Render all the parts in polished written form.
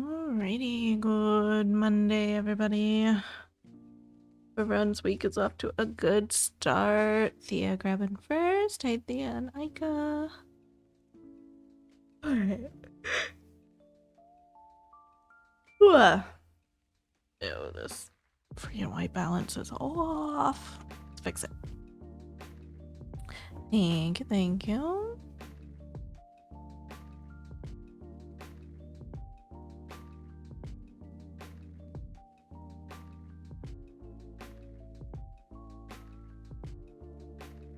Alrighty, good Monday, everybody. Everyone's week is off to a good start. Thea grabbing first. Hey, Thea and Ika. Alright. Ew, this freaking white balance is off. Let's fix it. Thank you, thank you.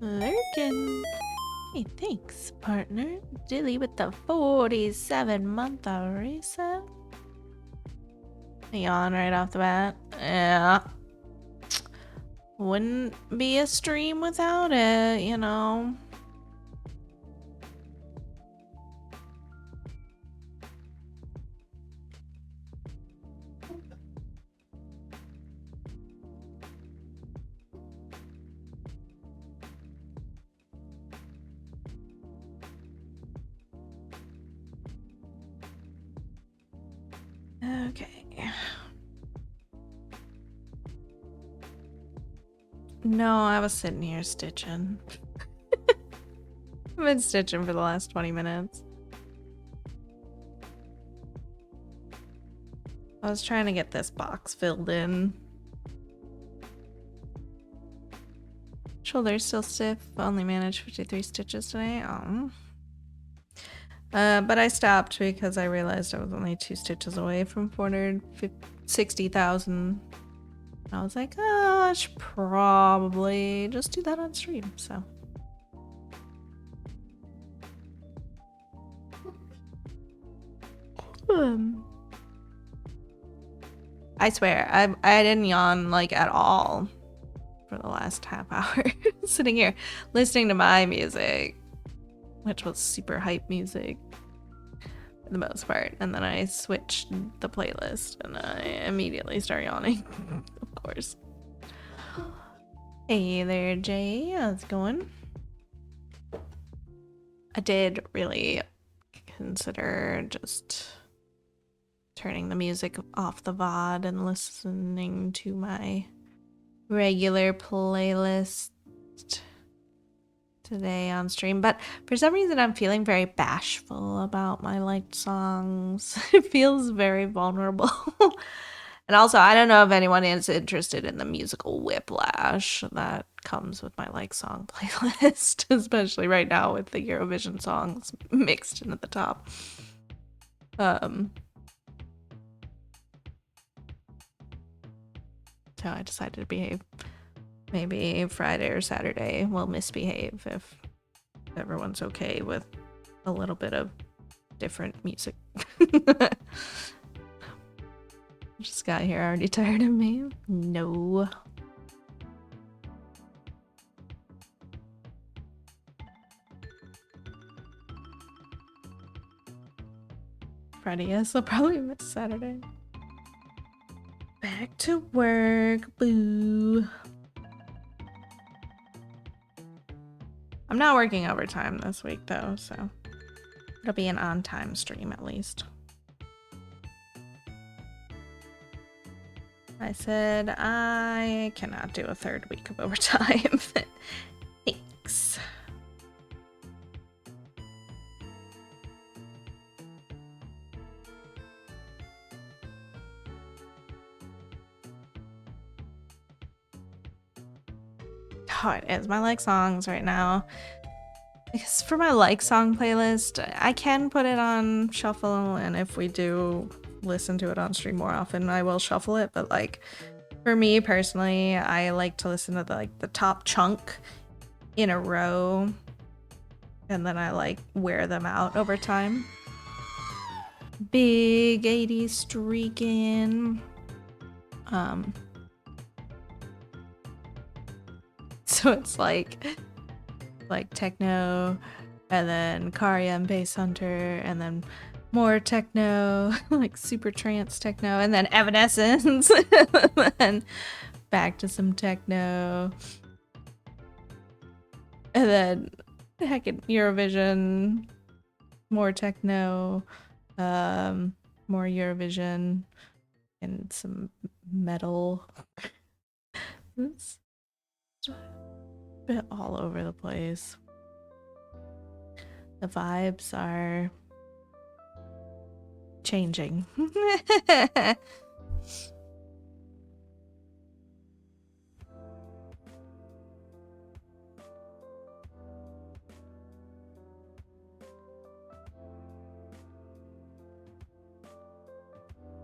Lurkin. Hey, thanks, partner. Dilly with the 47-month reset. Yawn right off the bat. Yeah. Wouldn't be a stream without it, you know. Okay. No, I was sitting here stitching. I've been stitching for the last 20 minutes. I was trying to get this box filled in. Shoulder's still stiff. Only managed 53 stitches today. But I stopped because I realized I was only 2 stitches away from 460,000. I was like, oh, I should probably just do that on stream, so. I swear, I didn't yawn like at all for the last half hour. Sitting here listening to my music, which was super hype music for the most part, and then I switched the playlist and I immediately start yawning. Of course. Hey there, Jay. How's it going? I did really consider just turning the music off the VOD and listening to my regular playlist today on stream, but for some reason I'm feeling very bashful about my liked songs. It feels very vulnerable. And also, I don't know if anyone is interested in the musical whiplash that comes with my like song playlist, especially right now with the Eurovision songs mixed in at the top. So I decided to behave. Maybe Friday or Saturday we'll misbehave if everyone's okay with a little bit of different music. Just got here already tired of me. No. Friday, yes, I'll probably miss Saturday. Back to work, boo. I'm not working overtime this week though, so it'll be an on-time stream at least. I said I cannot do a third week of overtime. Thanks. Oh, it is my like songs right now. Because for my like song playlist, I can put it on shuffle, and if we do listen to it on stream more often, I will shuffle it. But like for me personally, I like to listen to the top chunk in a row, and then I like wear them out over time. Big 80s streaking. So it's like techno, and then Karya and Bass Hunter, and then more techno, like super trance techno, and then Evanescence, and then back to some techno, and then heck, Eurovision, more techno, more Eurovision and some metal. It's a bit all over the place. The vibes are changing.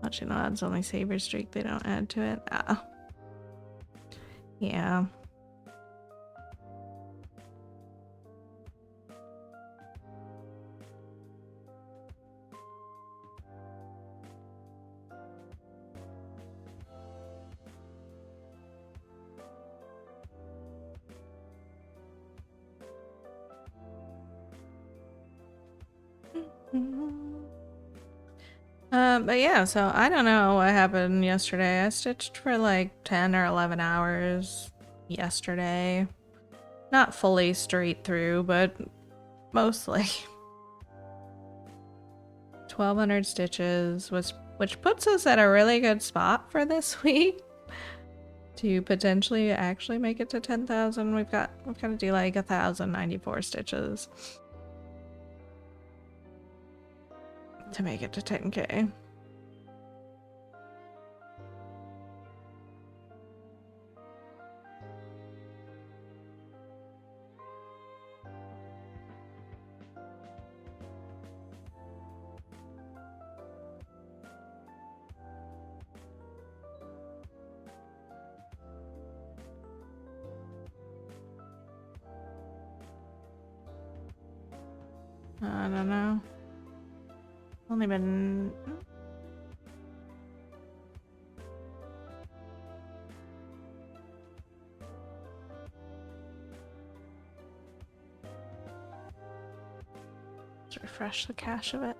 Actually, no, it's only Saber Streak. They don't add to it. Ah. Yeah. But yeah, so I don't know what happened yesterday. I stitched for like 10 or 11 hours yesterday. Not fully straight through, but mostly. 1,200 stitches, which puts us at a really good spot for this week to potentially actually make it to 10,000. We've got to do like 1,094 stitches to make it to 10K. I don't know. Only been... Let's refresh the cache of it.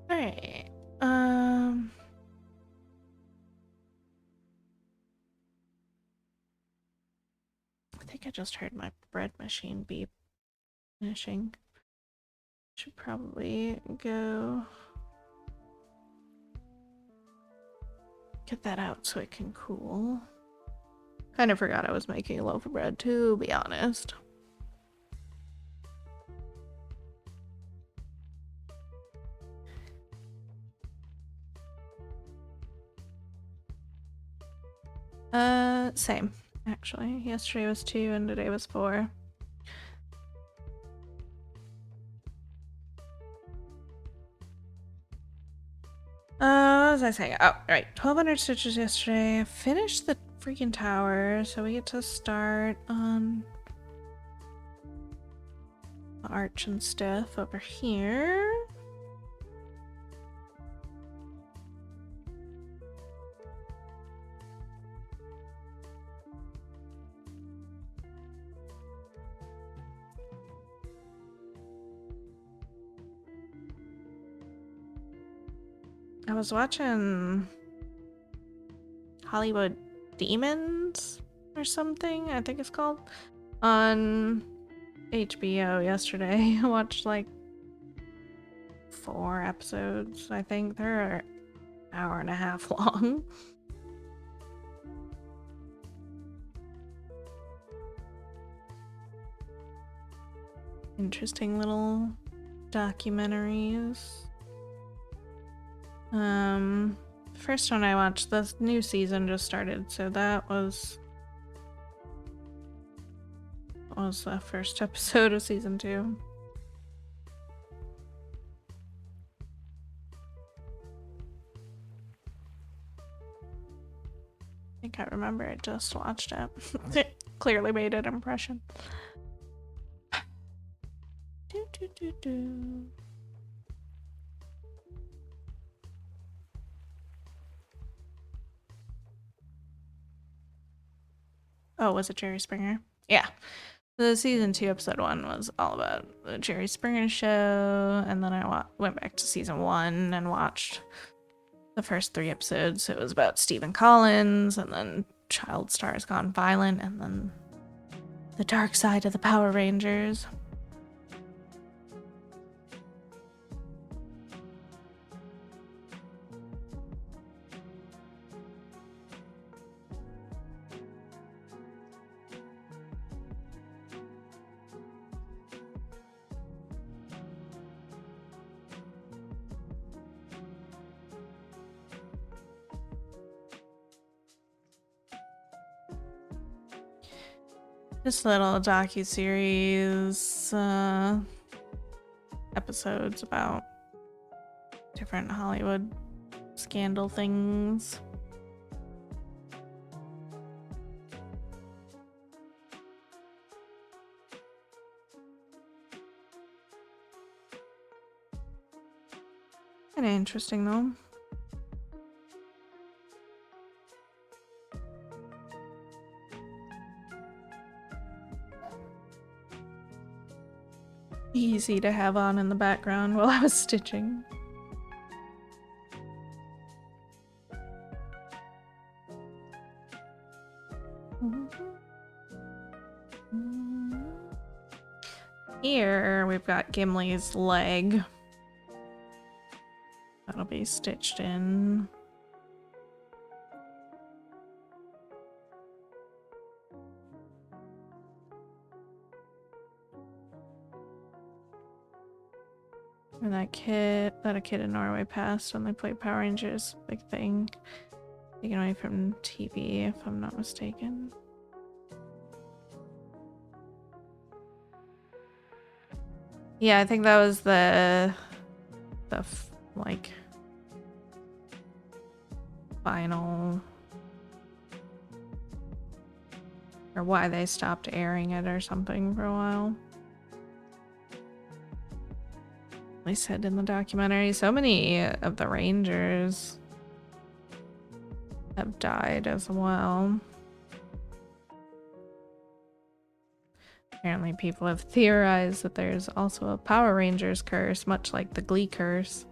Alright. I think I just heard my bread machine beep finishing. Should probably go get that out so it can cool. Kind of forgot I was making a loaf of bread, to be honest. Same, actually. Yesterday was 2 and today was 4. What was I saying? Oh, right. 1,200 stitches yesterday. I finished the freaking tower, so we get to start on the arch and stuff over here. I was watching Hollywood Demons or something, I think it's called, on HBO yesterday. I watched like 4 episodes, I think. They're an hour and a half long. Interesting little documentaries. First one I watched, the new season just started, so that was the first episode of season 2. I think I remember I just watched it. clearly made an impression. Oh, was it Jerry Springer? Yeah. The season 2 episode 1 was all about the Jerry Springer show, and then I went back to season 1 and watched the first 3 episodes. It was about Stephen Collins, and then Child Stars Gone Violent, and then the dark side of the Power Rangers. Just little docu-series episodes about different Hollywood scandal things. Kinda interesting though. Easy to have on in the background while I was stitching. Here we've got Gimli's leg. That'll be stitched in. And that kid in Norway passed when they played Power Rangers. Big thing. Taken away from TV, if I'm not mistaken. Yeah, I think that was the like final, or why they stopped airing it or something for a while. They said in the documentary, so many of the Rangers have died as well. Apparently people have theorized that there's also a Power Rangers curse, much like the Glee curse.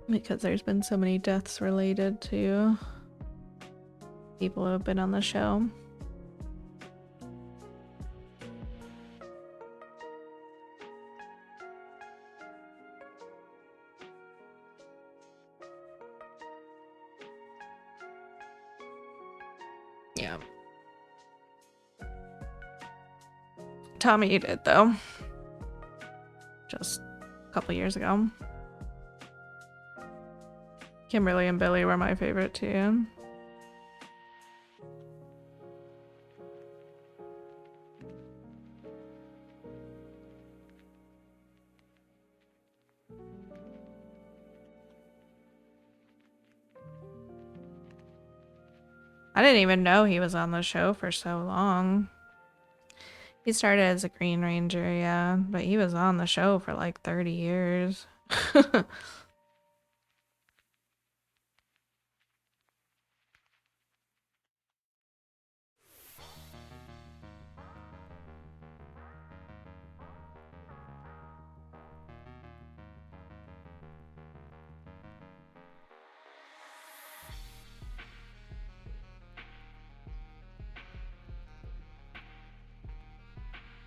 Because there's been so many deaths related to people who have been on the show. Yeah. Tommy did though. Just a couple years ago. Kimberly and Billy were my favorite too. I didn't even know he was on the show for so long. He started as a Green Ranger, yeah, but he was on the show for like 30 years.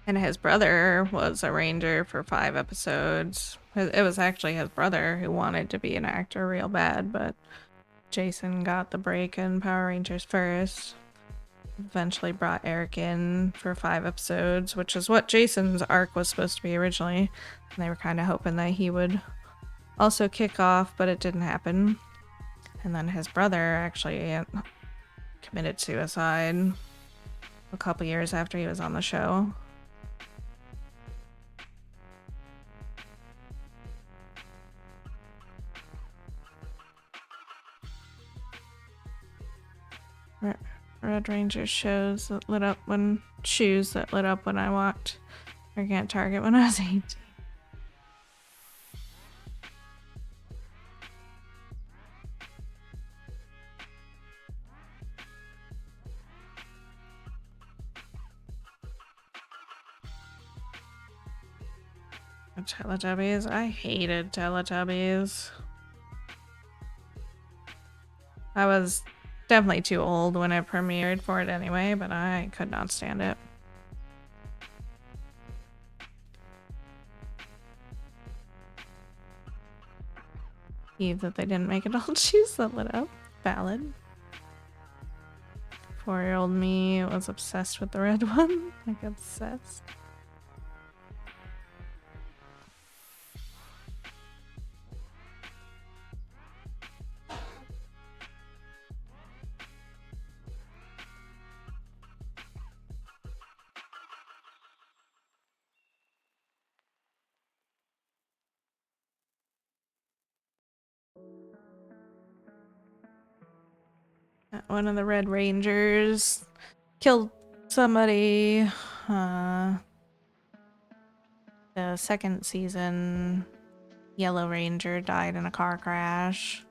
And his brother was a ranger for 5 episodes. It was actually his brother who wanted to be an actor real bad, but Jason got the break in Power Rangers first. Eventually brought Eric in for 5 episodes, which is what Jason's arc was supposed to be originally. And they were kind of hoping that he would also kick off, but it didn't happen. And then his brother actually committed suicide a couple years after he was on the show. Red Ranger shows that lit up when shoes that lit up when I walked at Target when I was 18. Teletubbies. I hated Teletubbies. I was definitely too old when it premiered for it anyway, but I could not stand it. Eve that they didn't make adult shoes that lit up. Valid. 4-year-old me was obsessed with the red one. Like obsessed. One of the Red Rangers killed somebody. The second season, Yellow Ranger died in a car crash.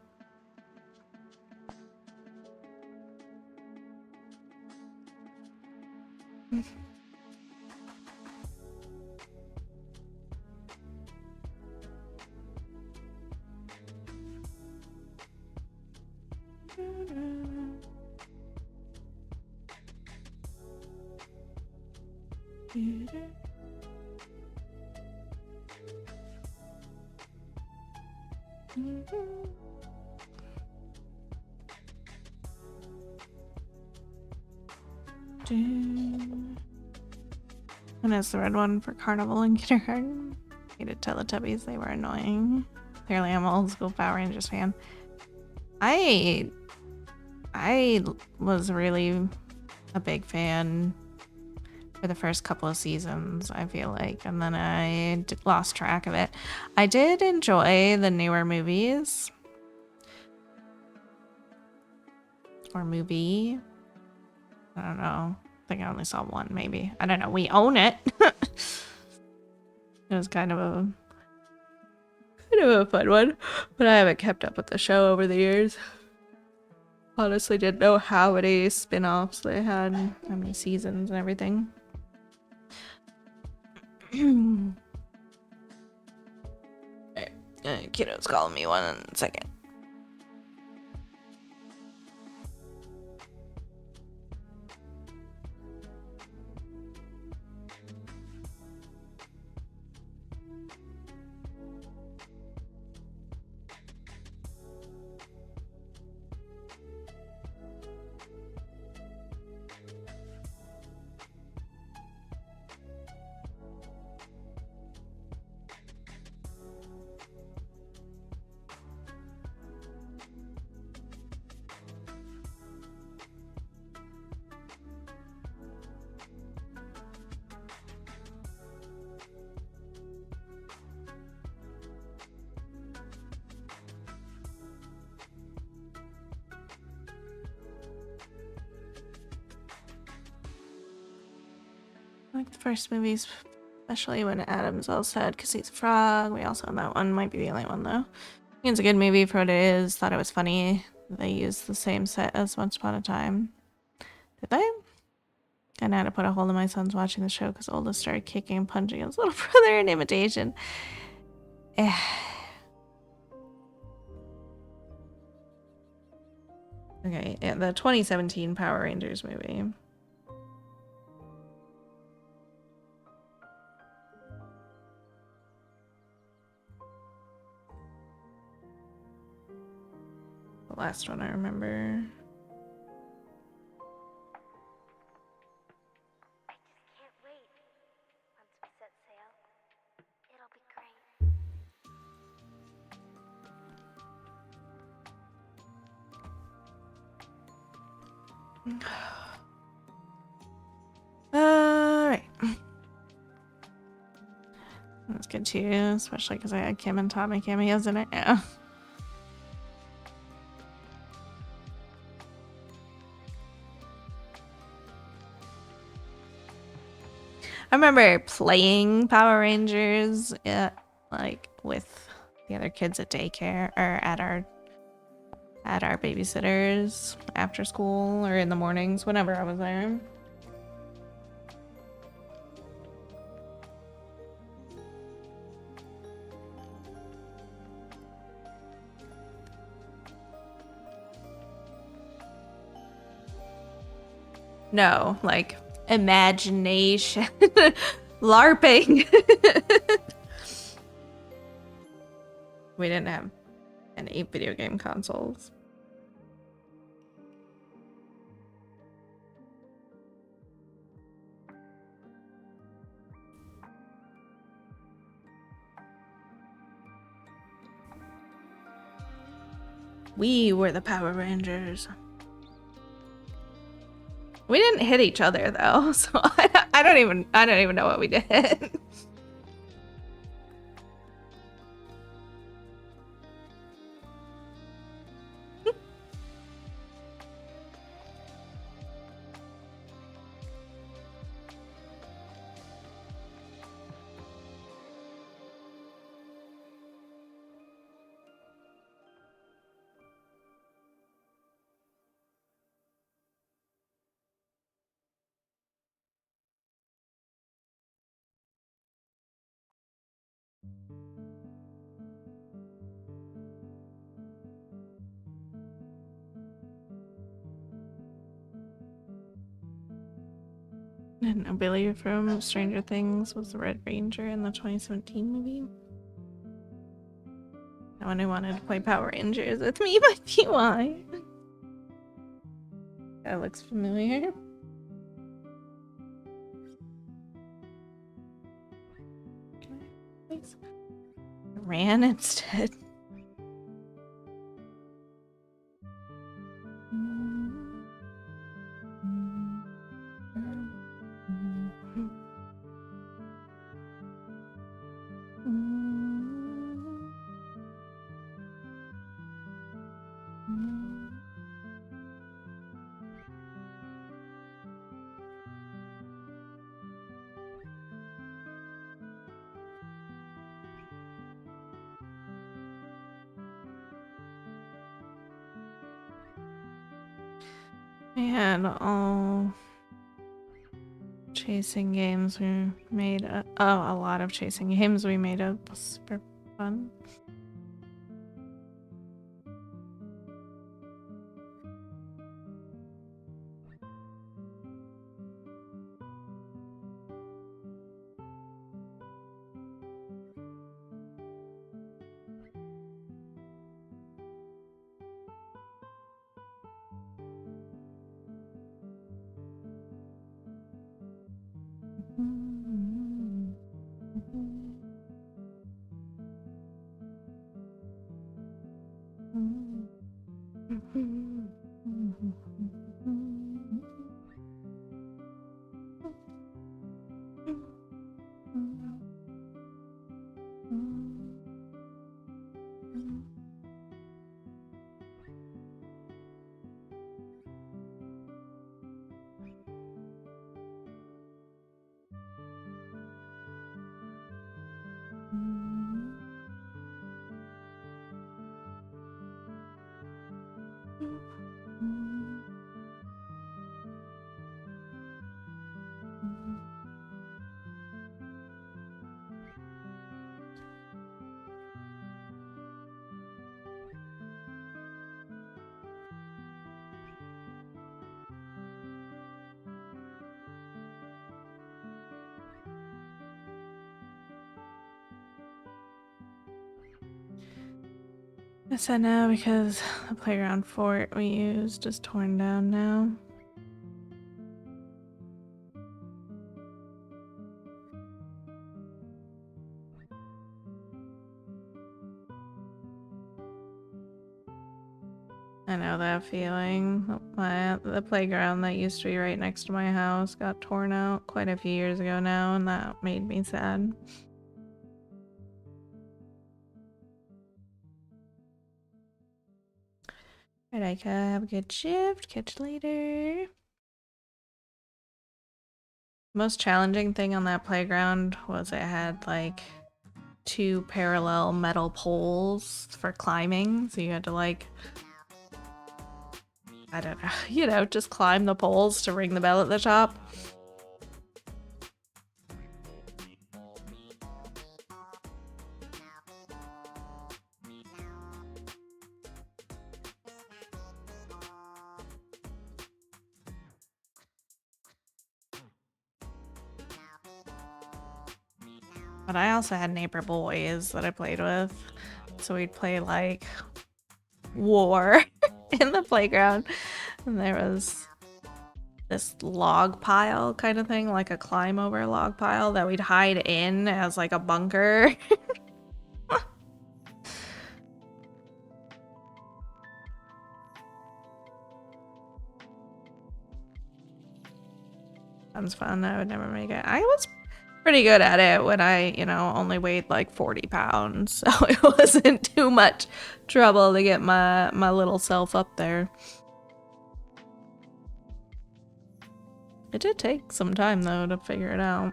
And it's the red one for Carnival and kindergarten. Hated Teletubbies, they were annoying. Clearly I'm an old school Power Rangers fan. I was really a big fan for the first couple of seasons, I feel like, and then I lost track of it. I did enjoy the newer movies. Or movie. I don't know. I think I only saw one, maybe. I don't know. We own it. It was kind of a fun one, but I haven't kept up with the show over the years. Honestly, didn't know how many spin-offs they had, how many seasons and everything. Kiddo's calling me 1 second. I like the first movies, especially when Adam's all sad because he's a frog. We also own that one. Might be the only one though. It's a good movie for what it is. Thought it was funny. They used the same set as Once Upon a Time. Did they? And I had to put a hold on my son's watching the show because oldest started kicking and punching his little brother in imitation. Okay, yeah, the 2017 Power Rangers movie. The last one I remember. I just can't wait. Once we set sail, it'll be great. Alright. That's good too, especially because I had Kim and Tommy cameos in it. Yeah. remember playing Power Rangers, like with the other kids at daycare or at our babysitters after school or in the mornings, whenever I was there. No, like imagination. LARPing. We didn't have any video game consoles. We were the Power Rangers. We didn't hit each other though, so I don't even know what we did. Didn't know Billy from Stranger Things was the Red Ranger in the 2017 movie. No one who wanted to play Power Rangers with me might be why. That looks familiar. Please. Ran instead. We had all chasing games we made. A lot of chasing games we made up. Was super fun. I said no because the playground fort we used is torn down now. I know that feeling. The playground that used to be right next to my house got torn out quite a few years ago now, and that made me sad. Alright, Ika, have a good shift. Catch you later. Most challenging thing on that playground was it had like 2 parallel metal poles for climbing, so you had to like, I don't know, just climb the poles to ring the bell at the top. But I also had neighbor boys that I played with, so we'd play like war in the playground, and there was this log pile kind of thing, like a climb over log pile that we'd hide in as like a bunker. Sounds fun. I would never make it. I was pretty good at it when I, only weighed like 40 pounds, so it wasn't too much trouble to get my little self up there. It did take some time though to figure it out.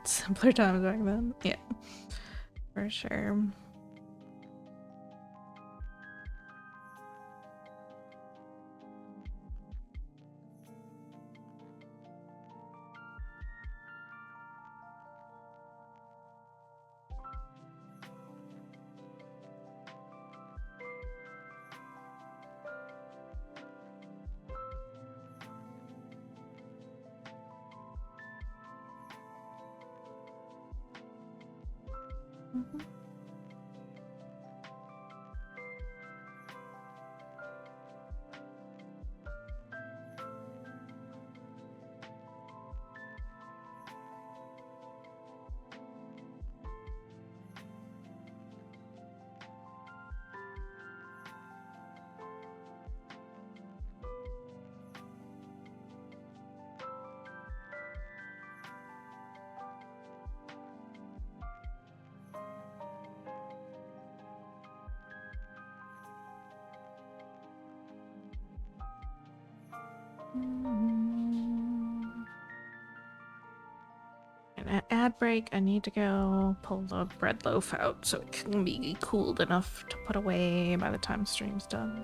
Simpler times back then. Yeah, for sure. An ad break. I need to go pull the bread loaf out so it can be cooled enough to put away by the time stream's done.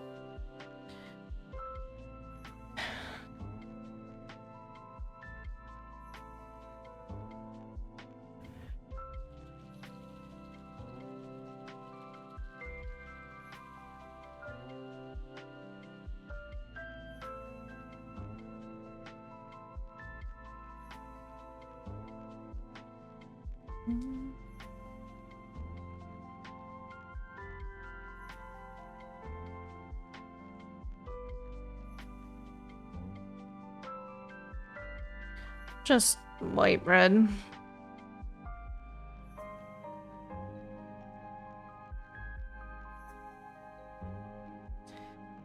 Just white bread.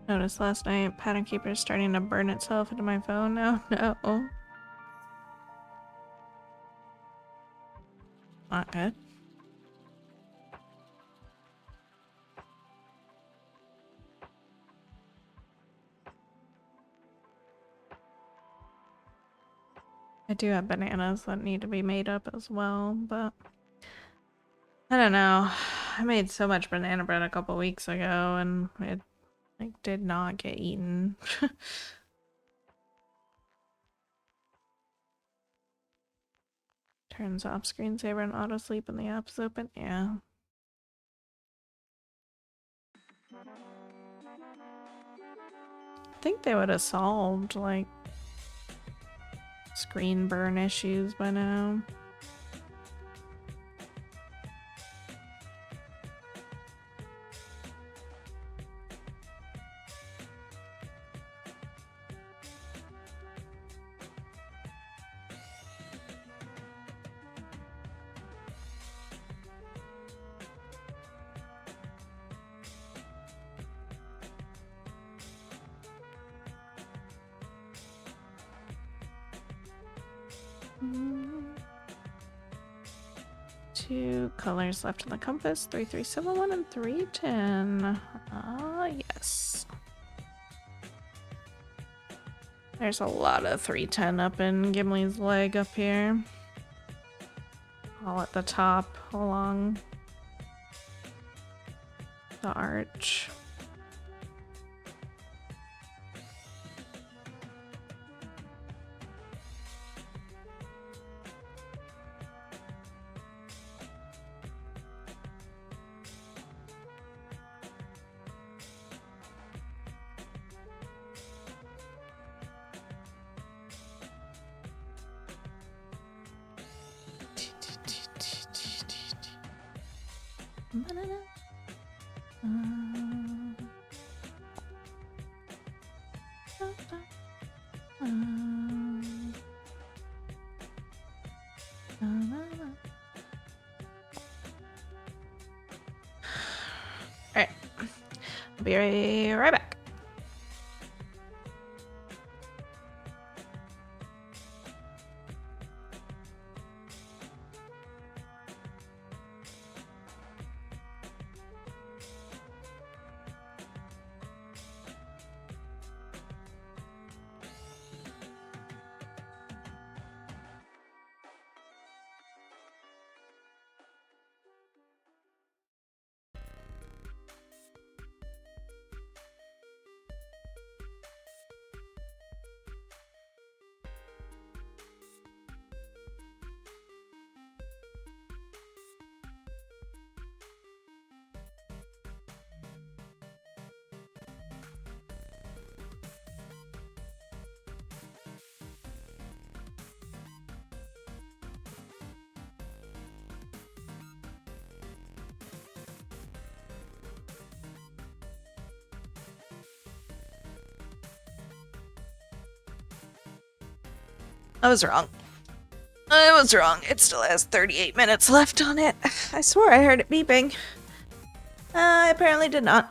Noticed last night Pattern Keeper is starting to burn itself into my phone now. No. Not good. I do have bananas that need to be made up as well, but I don't know. I made so much banana bread a couple weeks ago and it like did not get eaten. Turns off screensaver and auto sleep when the app's open. Yeah. I think they would have solved like screen burn issues by now. 2 colors left on the compass, 3371 and 310. Ah, yes. There's a lot of 310 up in Gimli's leg up here. All at the top along the arch. Alright. I'll be right back. I was wrong. I was wrong. It still has 38 minutes left on it. I swore I heard it beeping. I apparently did not.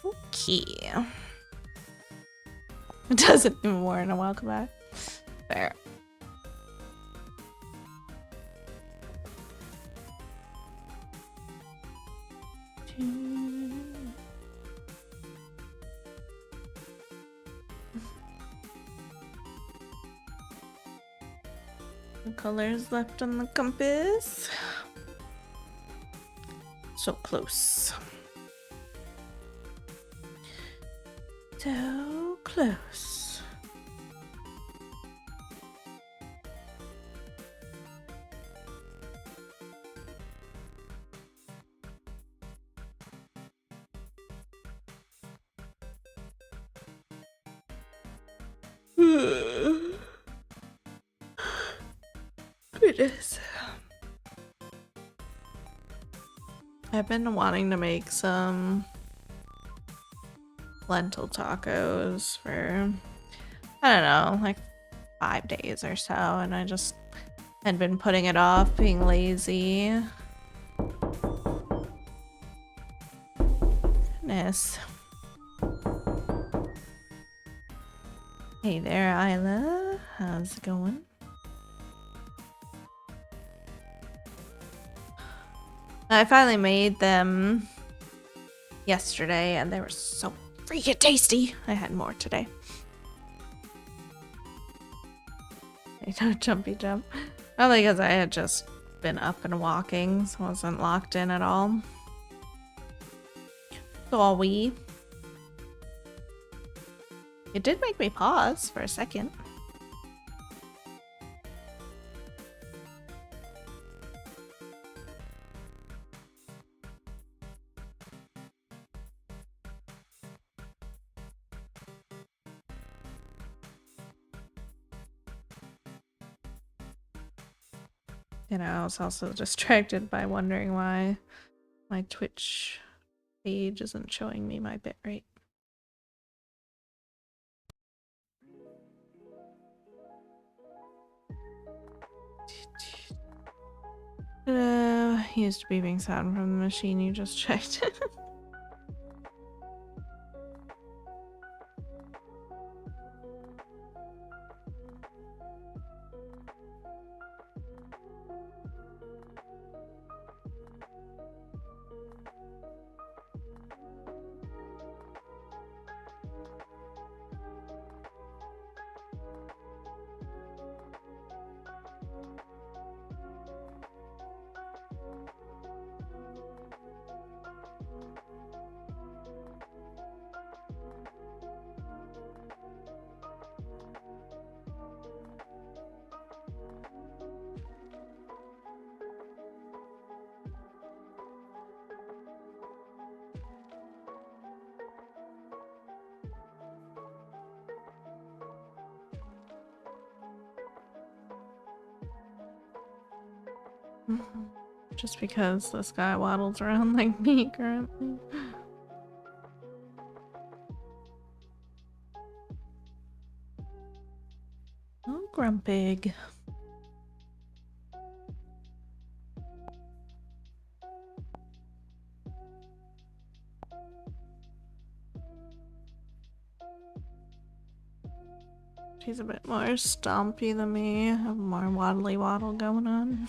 Okay. It doesn't even warrant a welcome back. Fair. The colors left on the compass. So close. So close. Goodness. I've been wanting to make some lentil tacos for, I don't know, like 5 days or so, and I just had been putting it off, being lazy. Goodness. Hey there, Isla. How's it going? I finally made them yesterday, and they were so freaking tasty. I had more today. I don't jumpy jump. Probably because I had just been up and walking, so I wasn't locked in at all. Sorry. It did make me pause for a second. And I was also distracted by wondering why my Twitch page isn't showing me my bitrate. Used beeping sound from the machine you just checked. Just because this guy waddles around like me currently. Oh, Grumpig. She's a bit more stompy than me. I have more waddly waddle going on.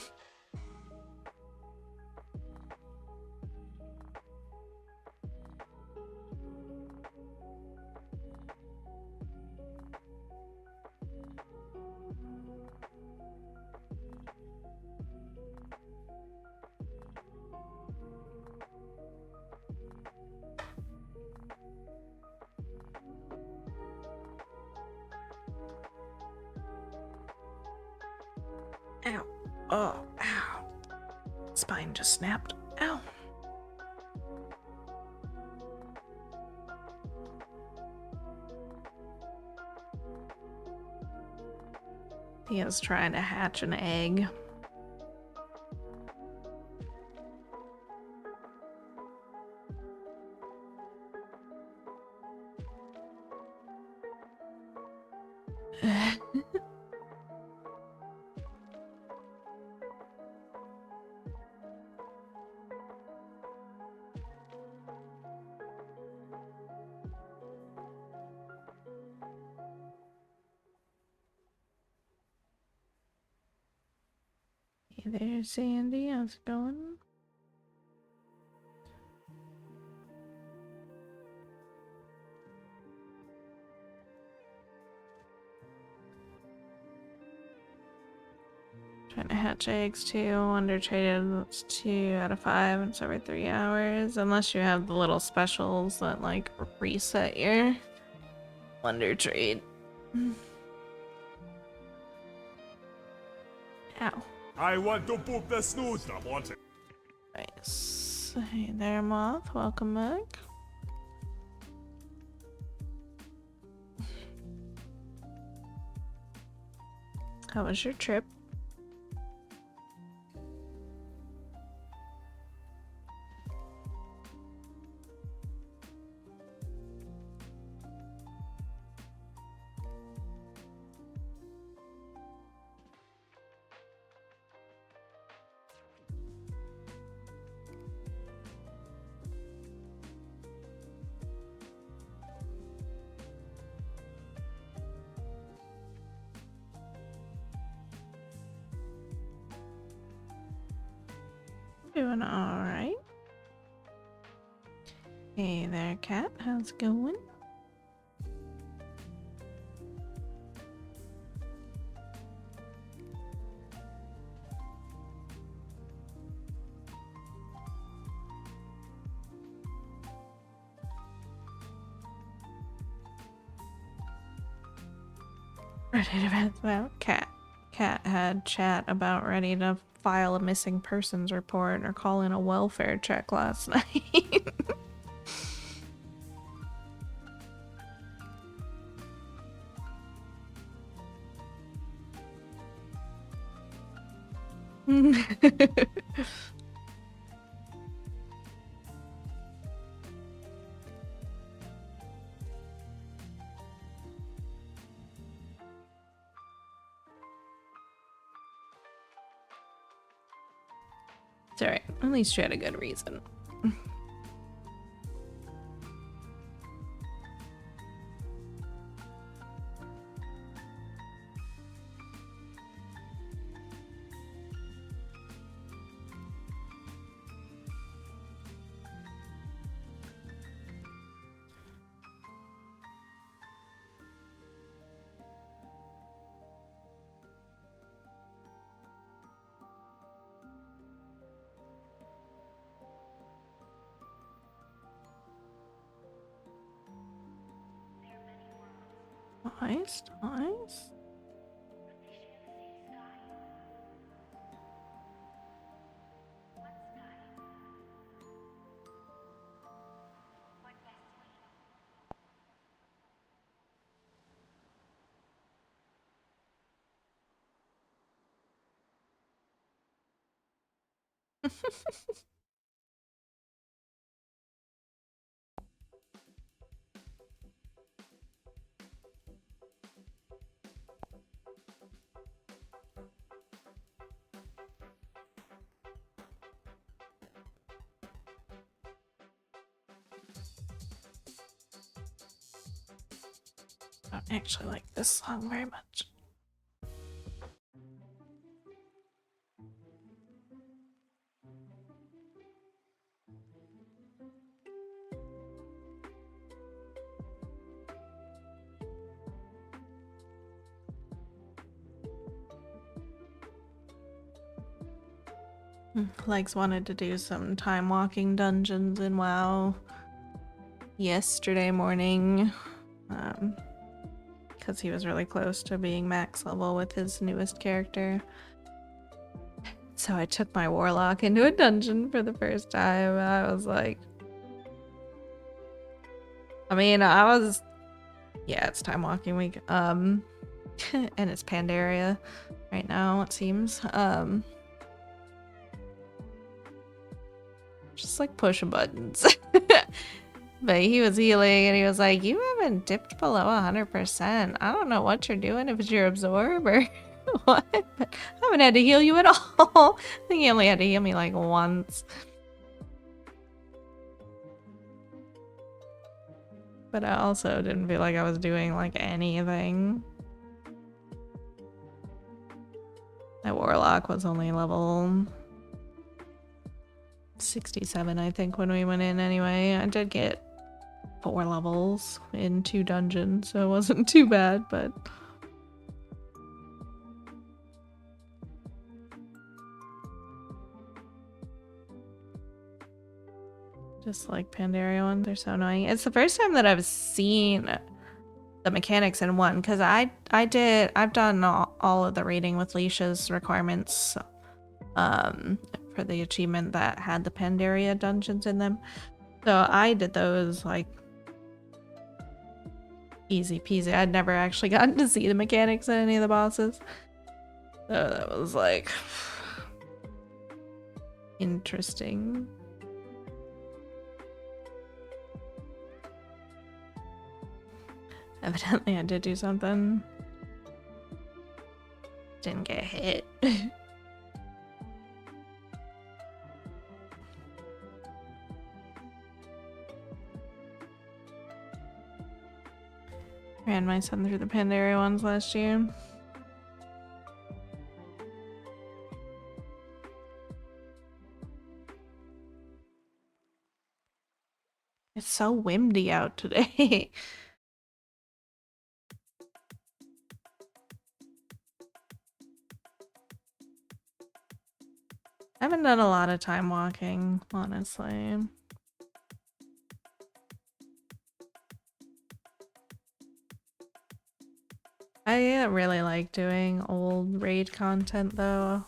Ow. Oh, ow. Spine just snapped. Ow. He is trying to hatch an egg. Hey there, Sandy. How's it going? Trying to hatch eggs too. Undertraded, that's 2 out of 5. And it's every 3 hours. Unless you have the little specials that like reset your Wonder Trade. Ow. I want to poop the snooze. I want it. Nice. Hey there, Moth. Welcome back. How was your trip? Doing alright. Hey there, Cat. How's it going? Ready to vent about Cat. Cat had chat about ready to file a missing persons report or call in a welfare check last night. It's alright. At least she had a good reason. Nice, nice. I don't actually like this song very much. Legs wanted to do some time walking dungeons in WoW yesterday morning. Because he was really close to being max level with his newest character. So I took my warlock into a dungeon for the first time. I was like, yeah, it's time walking week. And it's Pandaria right now, it seems. Just like pushing buttons. But he was healing and he was like, you haven't dipped below 100%. I don't know what you're doing, if it's your absorb or what, but I haven't had to heal you at all. I think he only had to heal me like once. But I also didn't feel like I was doing like anything. My warlock was only level 67, I think, when we went in anyway. I did get 4 levels in 2 dungeons, so it wasn't too bad, but just like Pandaria ones, they're so annoying. It's the first time that I've seen the mechanics in one, because I've done all of the raiding with Leisha's requirements for the achievement that had the Pandaria dungeons in them. So I did those like easy peasy. I'd never actually gotten to see the mechanics in any of the bosses. So that was like interesting. Evidently I did do something. Didn't get hit. Ran my son through the Pandaria ones last year. It's so windy out today. I haven't done a lot of time walking, honestly. I really like doing old raid content though,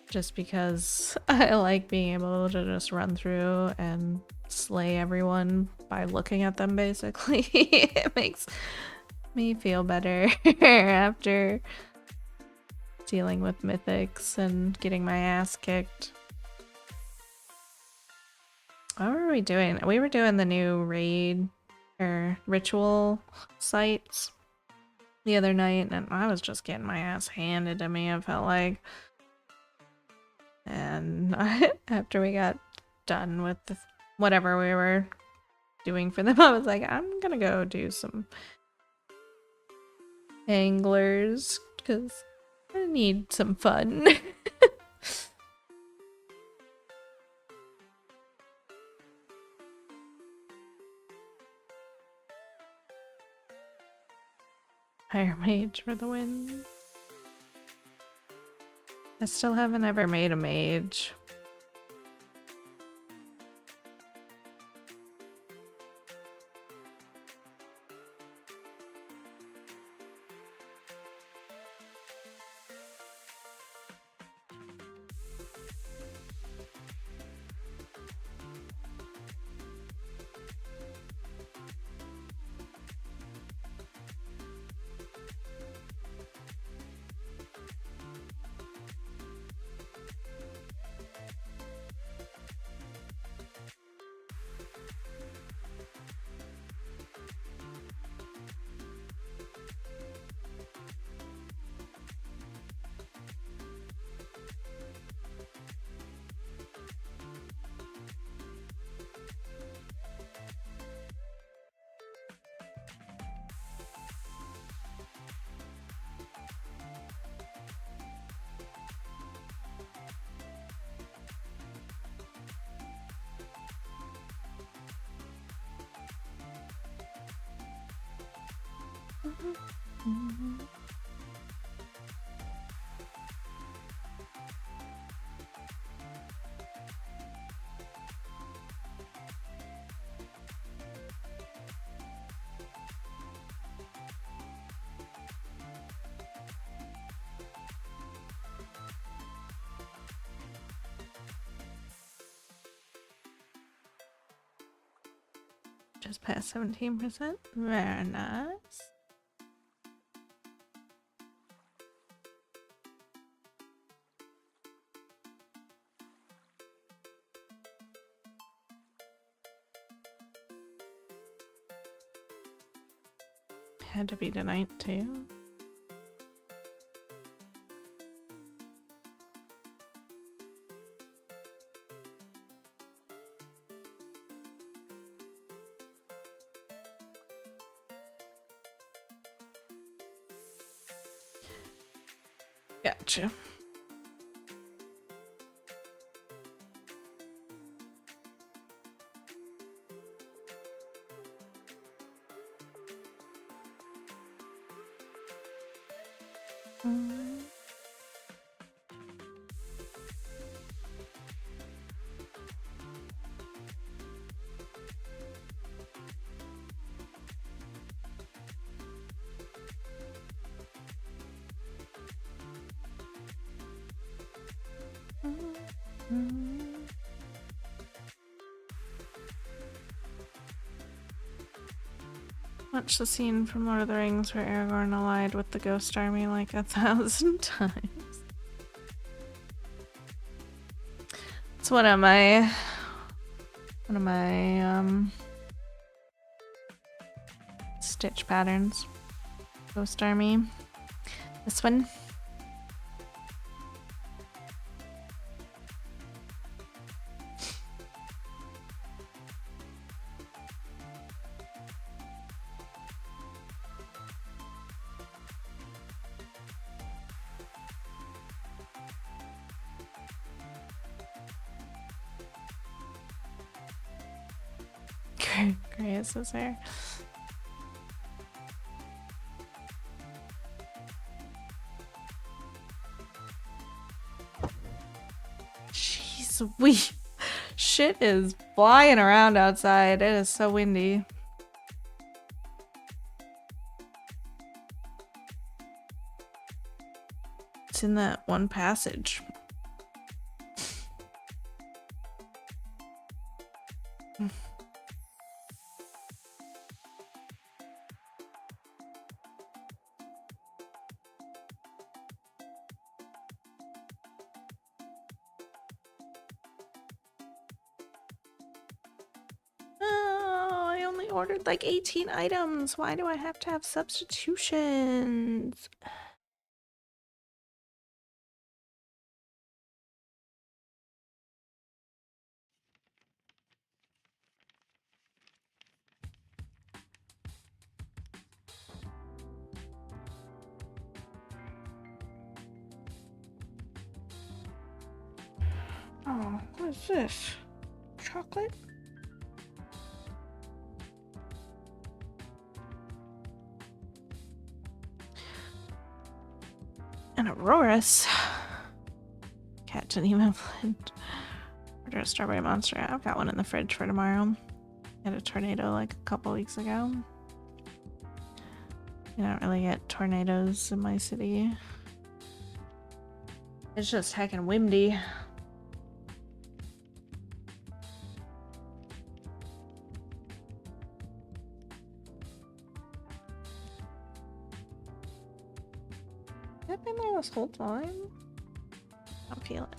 just because I like being able to just run through and slay everyone by looking at them, basically. It makes me feel better after dealing with mythics and getting my ass kicked. What were we doing? We were doing the new raid or ritual sites the other night, and I was just getting my ass handed to me. I felt like And after we got done with whatever we were doing for them, I was like, I'm gonna go do some anglers because I need some fun. Fire mage for the win. I still haven't ever made a mage. Just past 17%. Very nice. Had to be tonight too. Gotcha. Watch the scene from Lord of the Rings where Aragorn allied with the Ghost Army like 1,000 times. It's one of my stitch patterns. Ghost Army. This one. Grace is there. Jeez, shit is flying around outside. It is so windy. It's in that one passage. Ordered like 18 items. Why do I have to have substitutions? Oh, what is this? Chocolate? And Aurora's. Cat Geneva blend. Order a strawberry monster. I've got one in the fridge for tomorrow. Had a tornado like a couple weeks ago. You don't really get tornadoes in my city. It's just heckin' windy. Has it been there this whole time? I don't feel it.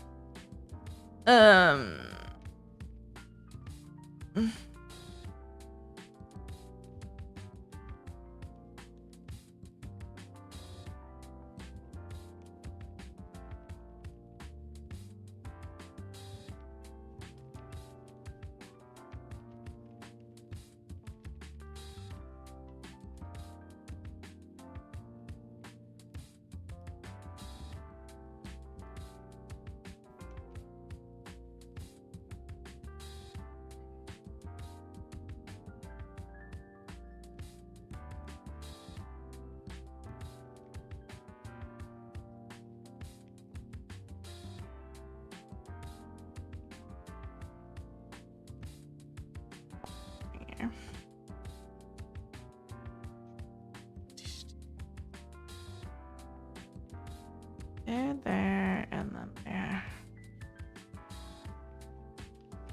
There, and then there.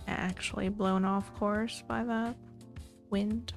Actually blown off course by that wind.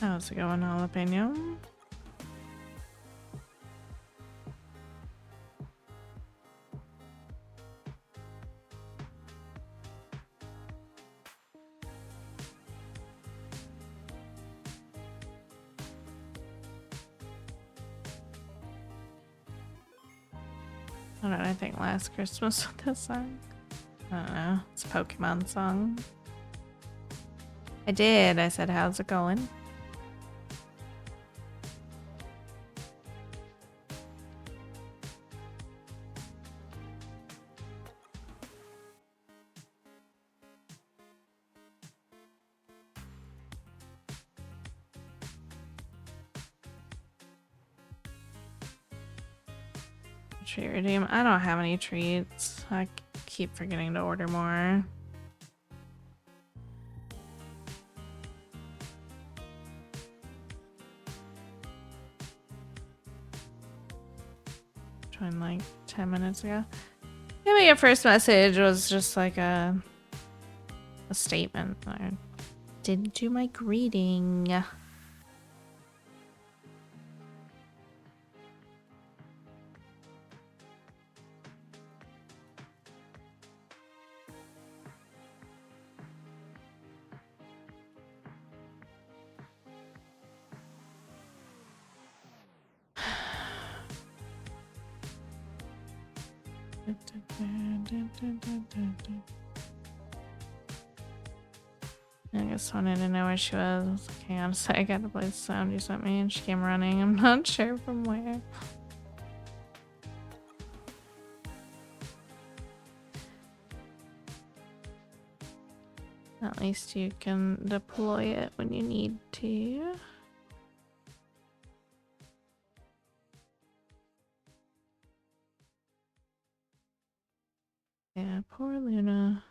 How's it going, jalapeno? What did I think last Christmas with this song? I don't know. It's a Pokemon song. I did. I said, how's it going? Treat redeem. I don't have any treats. I keep forgetting to order more. Joined like 10 minutes ago. Maybe your first message was just like a statement. I didn't do my greeting. I just wanted to know where she was. Okay, on a sec, I got to play the sound you sent me and she came running. I'm not sure from where. At least you can deploy it when you need to. Yeah, poor Luna.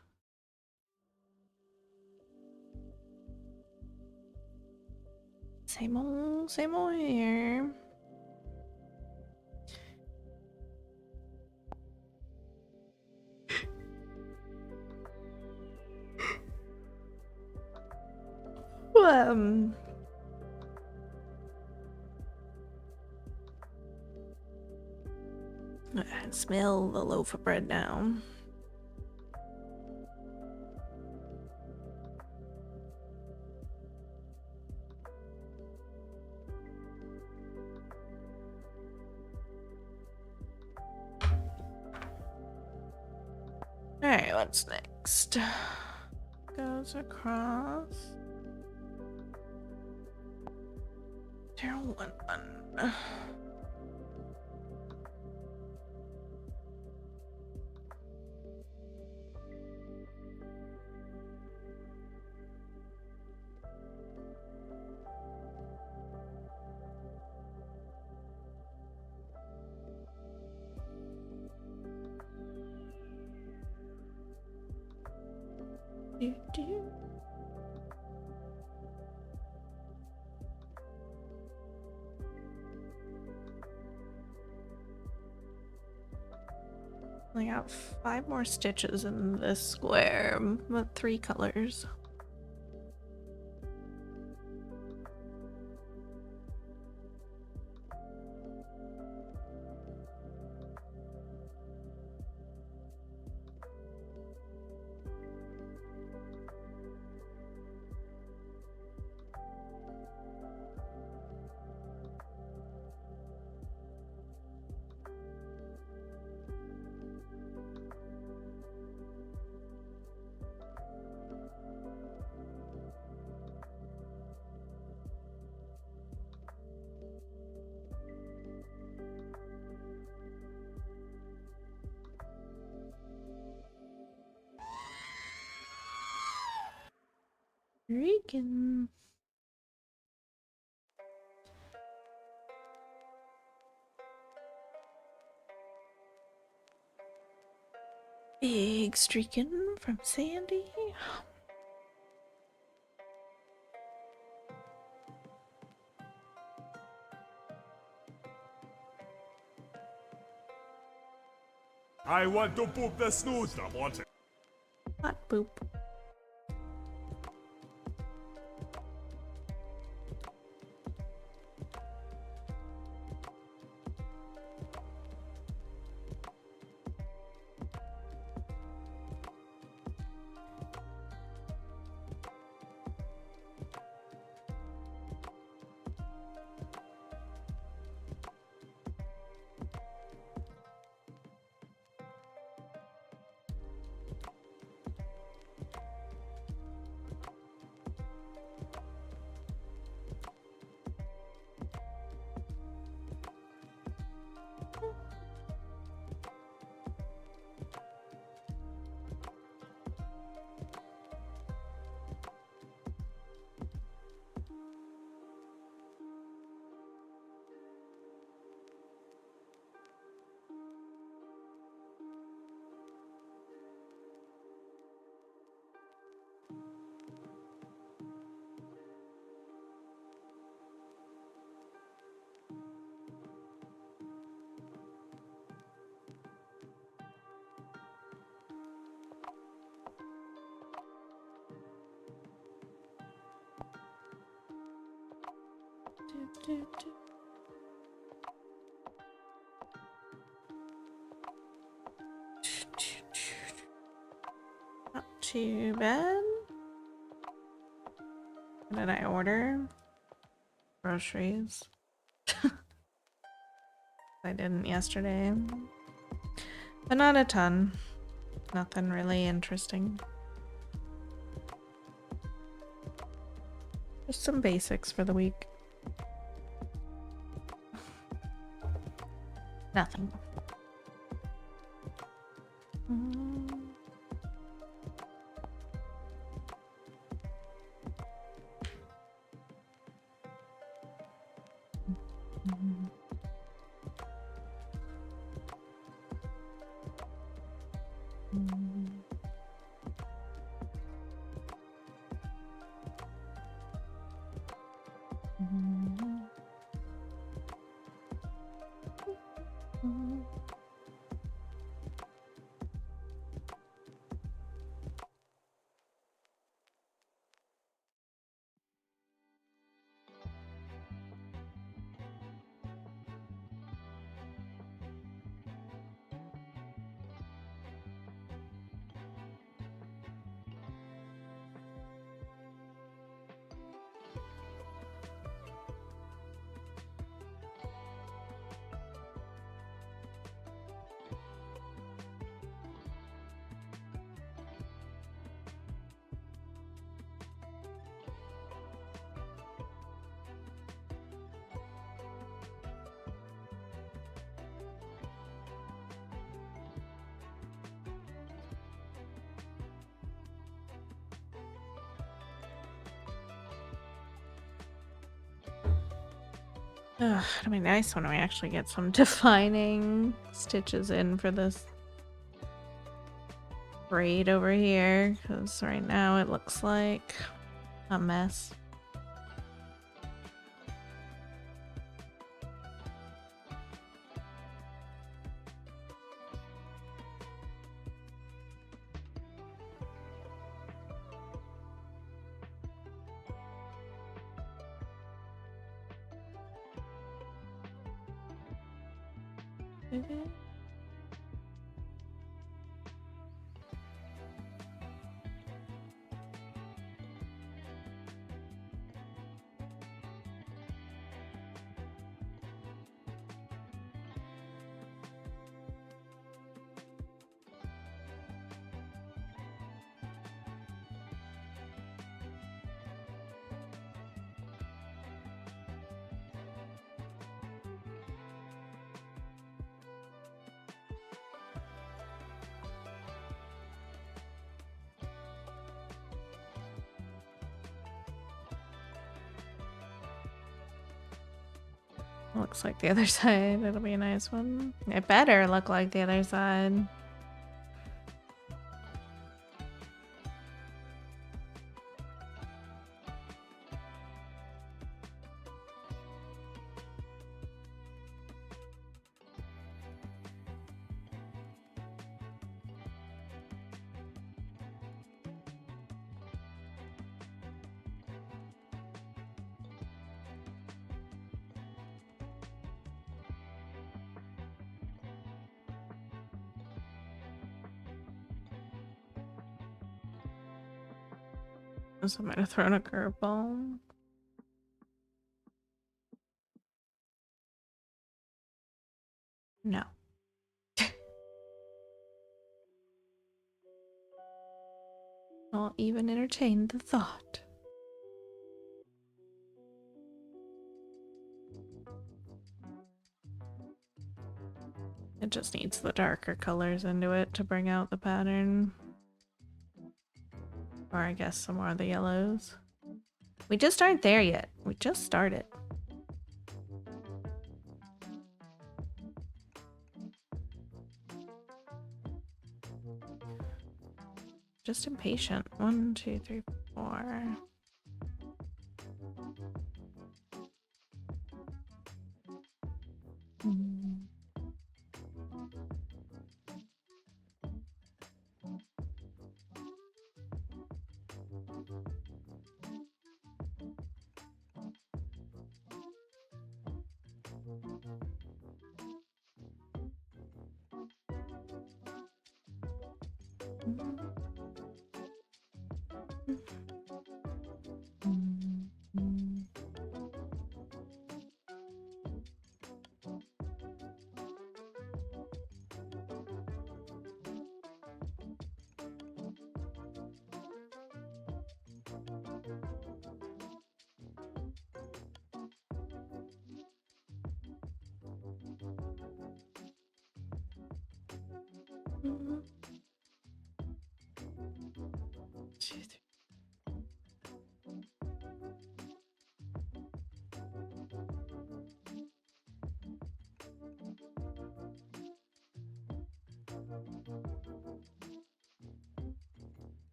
Same old here. Um, I smell the loaf of bread now. Alright, what's next? Goes across. 011. Do. I got 5 more stitches in this square, but 3 colors. Freaking. Big streaking from Sandy. I want to poop the snooze. Stop wanting. Hot boop. Not too bad. What did I order? Groceries. I didn't yesterday. But not a ton. Nothing really interesting. Just some basics for the week. Nothing. Mm-hmm. Ugh, it'll be nice when we actually get some defining stitches in for this braid over here, because right now it looks like a mess. Looks like the other side. It'll be a nice one. It better look like the other side. So I might have thrown a curveball. No. I'll even entertain the thought. It just needs the darker colors into it to bring out the pattern. Or I guess some more of the yellows. We just aren't there yet. We just started. Just impatient. 1, 2, 3, 4.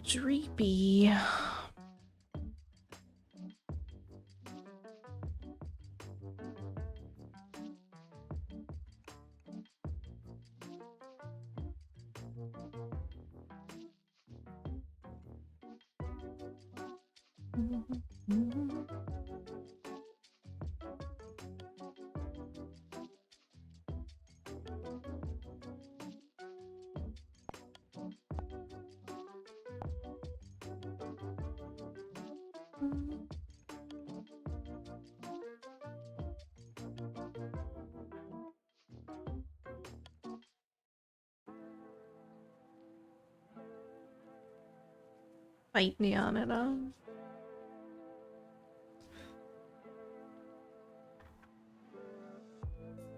Dreepy. Fight neon it up.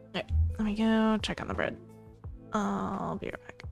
Alright, let me go check on the bread. I'll be right back.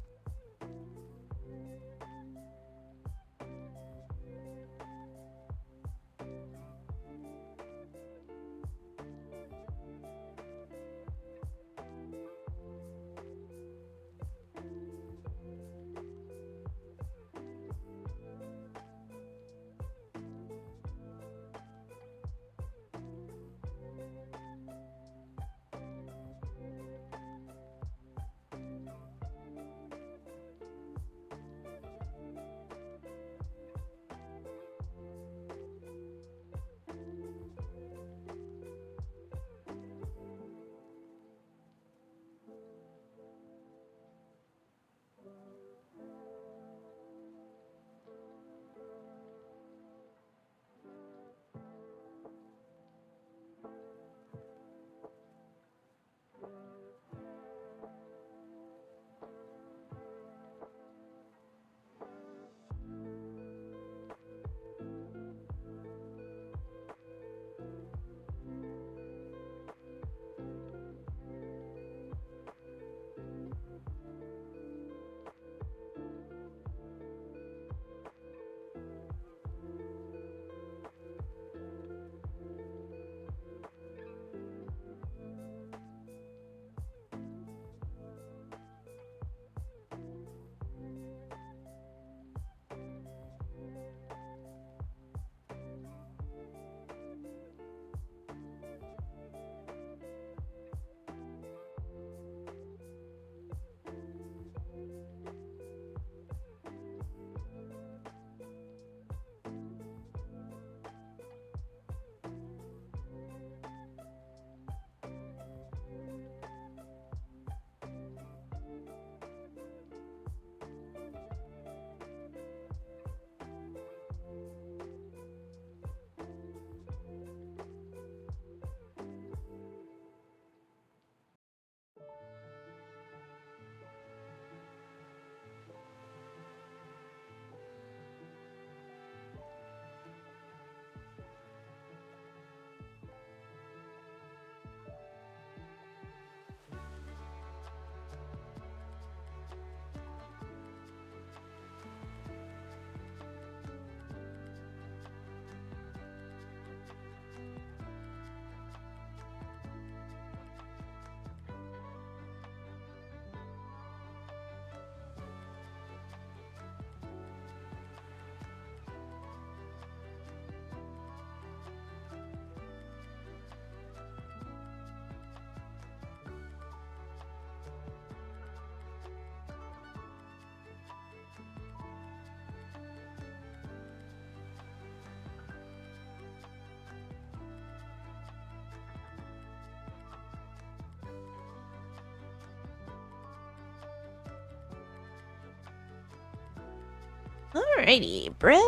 Alrighty, bread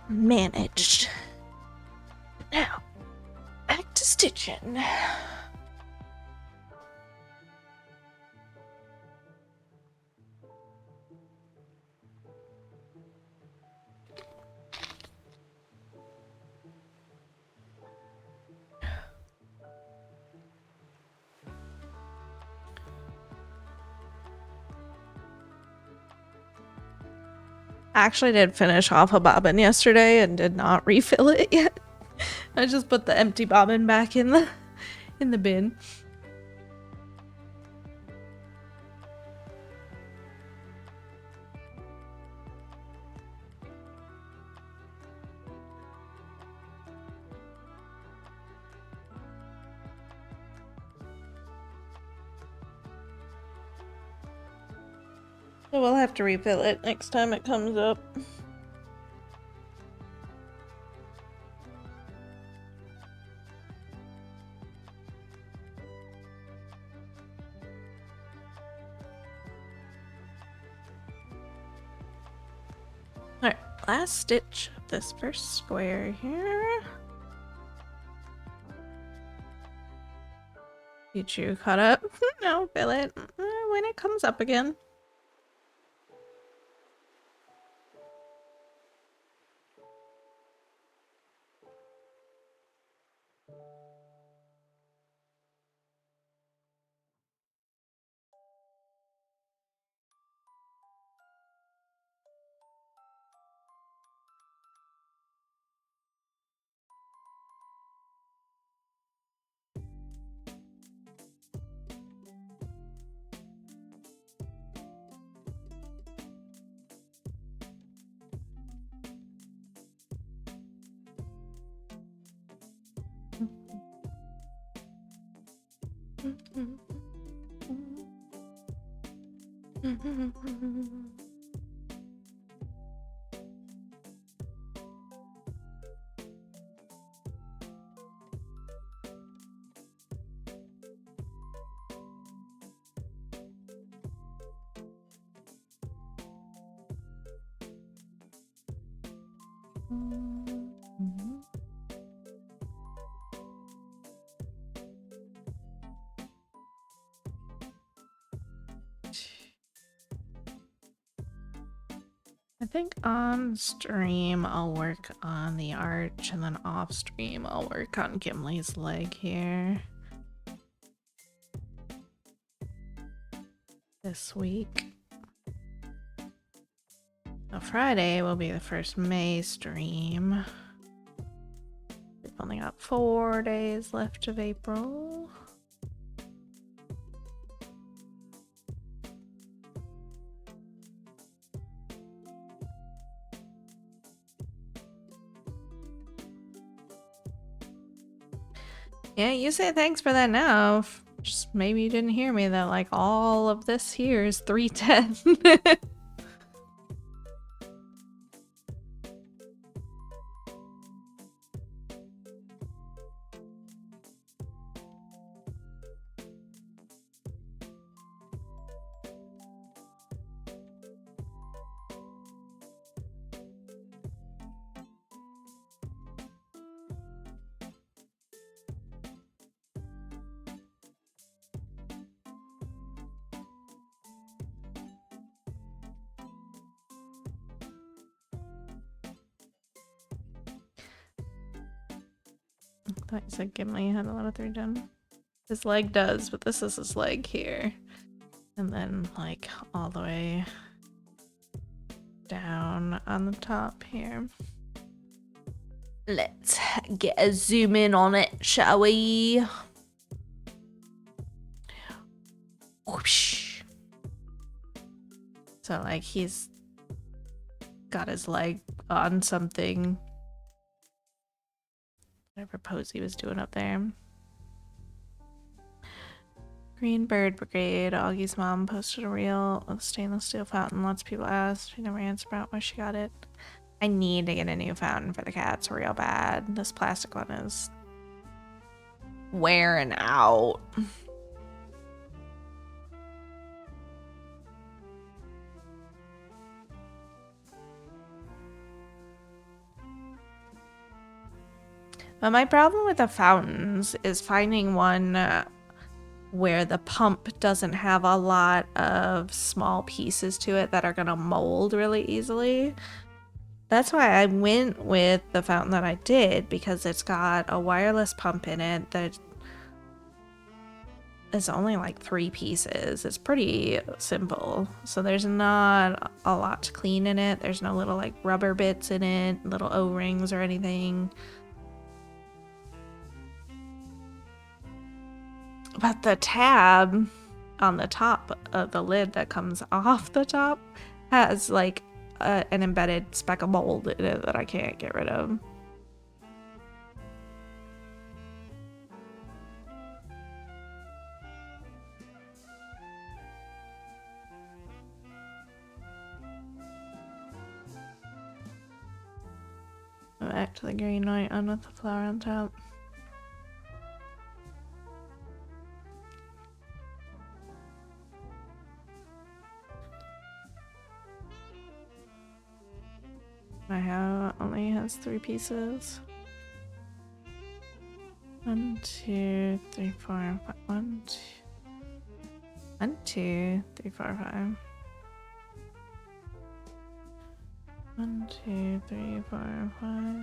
managed. Now, back to stitching. I actually did finish off a bobbin yesterday and did not refill it yet. I just put the empty bobbin back in the bin. So we'll have to refill it next time it comes up. Alright, last stitch of this first square here. You two caught up? No, fill it when it comes up again. I think on stream I'll work on the arch, and then off stream I'll work on Gimli's leg here. This week. Now Friday will be the first May stream. We've only got 4 days left of April. Yeah, you say thanks for that now. Just maybe you didn't hear me that like all of this here is 310. I thought you said Gimli had a lot of 310. His leg does, but this is his leg here. And then like all the way down on the top here. Let's get a zoom in on it, shall we? Whoosh. So like he's got his leg on something. Whatever pose he was doing up there. Green Bird Brigade. Augie's mom posted a reel of stainless steel fountain. Lots of people asked. She never answered about where she got it. I need to get a new fountain for the cats real bad. This plastic one is wearing out. But my problem with the fountains is finding one where the pump doesn't have a lot of small pieces to it that are gonna mold really easily. That's why I went with the fountain that I did, because it's got a wireless pump in it that is only like 3 pieces. It's pretty simple. So there's not a lot to clean in it. There's no little like rubber bits in it, little O-rings or anything. But the tab on the top of the lid that comes off the top has like an embedded speck of mold in it that I can't get rid of. Back to the green white on with the flower on top. My hat only has 3 pieces. 1, 2, 3, 4, 5. 1, 2, 1, 2, 3, 4, 5. 1, 2, 3, 4, 5.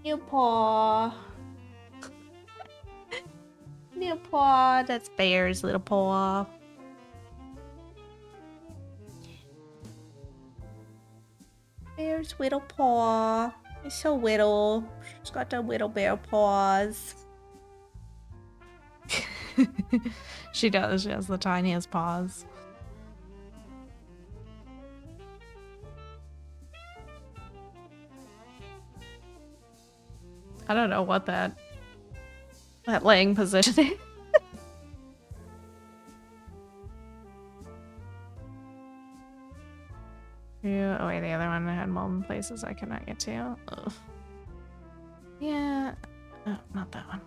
New paw. New paw. That's Bear's little paw. Bear's whittle paw. It's so whittle. She's got the whittle bear paws. She does. She has the tiniest paws. I don't know what that laying position is. Yeah. Oh wait, the other one had mold in places I cannot get to. Ugh. Yeah. Oh, not that one.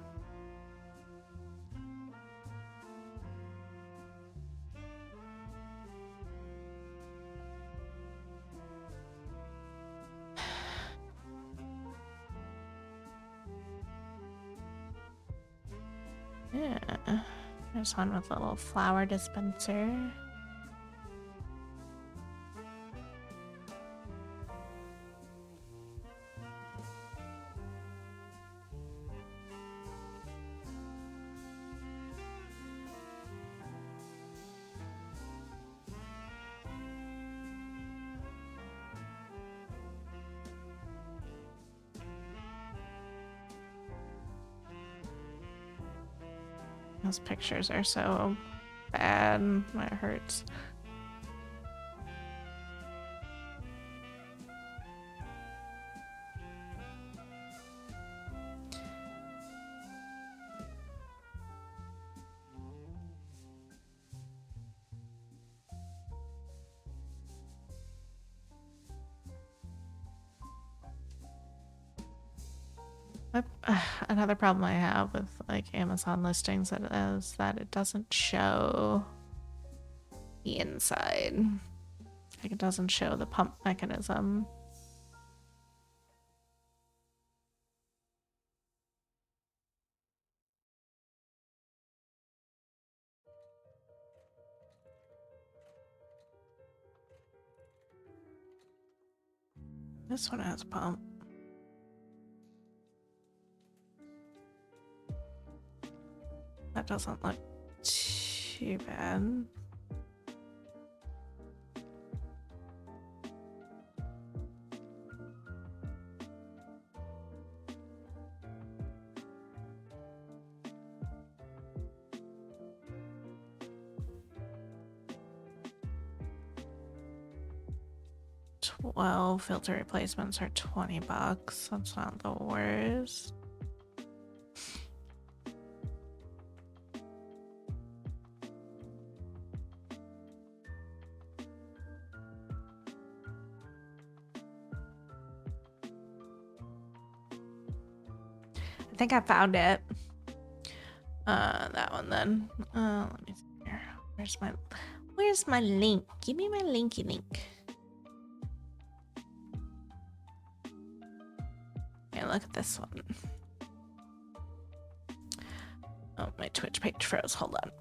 Yeah. There's one with a little flower dispenser. Those pictures are so bad. It hurts. Another problem I have with like Amazon listings is that it doesn't show the inside. Like it doesn't show the pump mechanism. This one has a pump. That doesn't look too bad. Well, filter replacements are $20. That's not the worst. I think I found it. That one then. Let me see here. Where's my link? Give me my linky link. Okay, look at this one. Oh, my Twitch page froze. Hold on.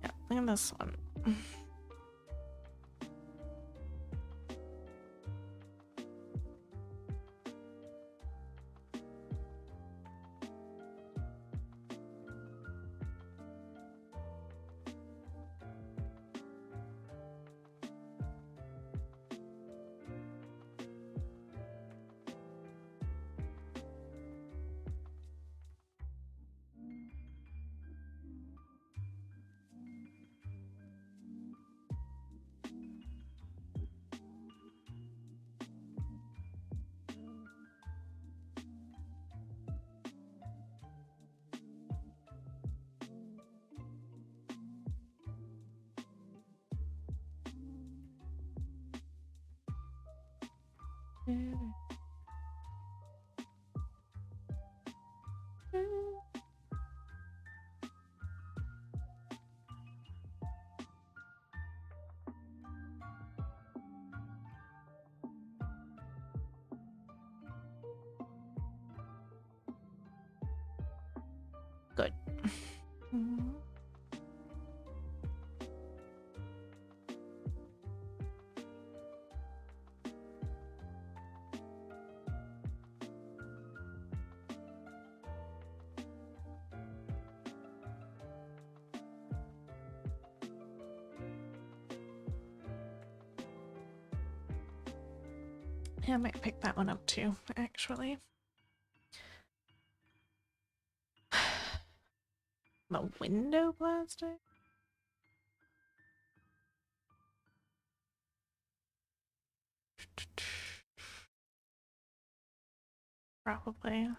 Yeah, look at this one. Good. Yeah, I might pick that one up too, actually. The window plastic? Probably.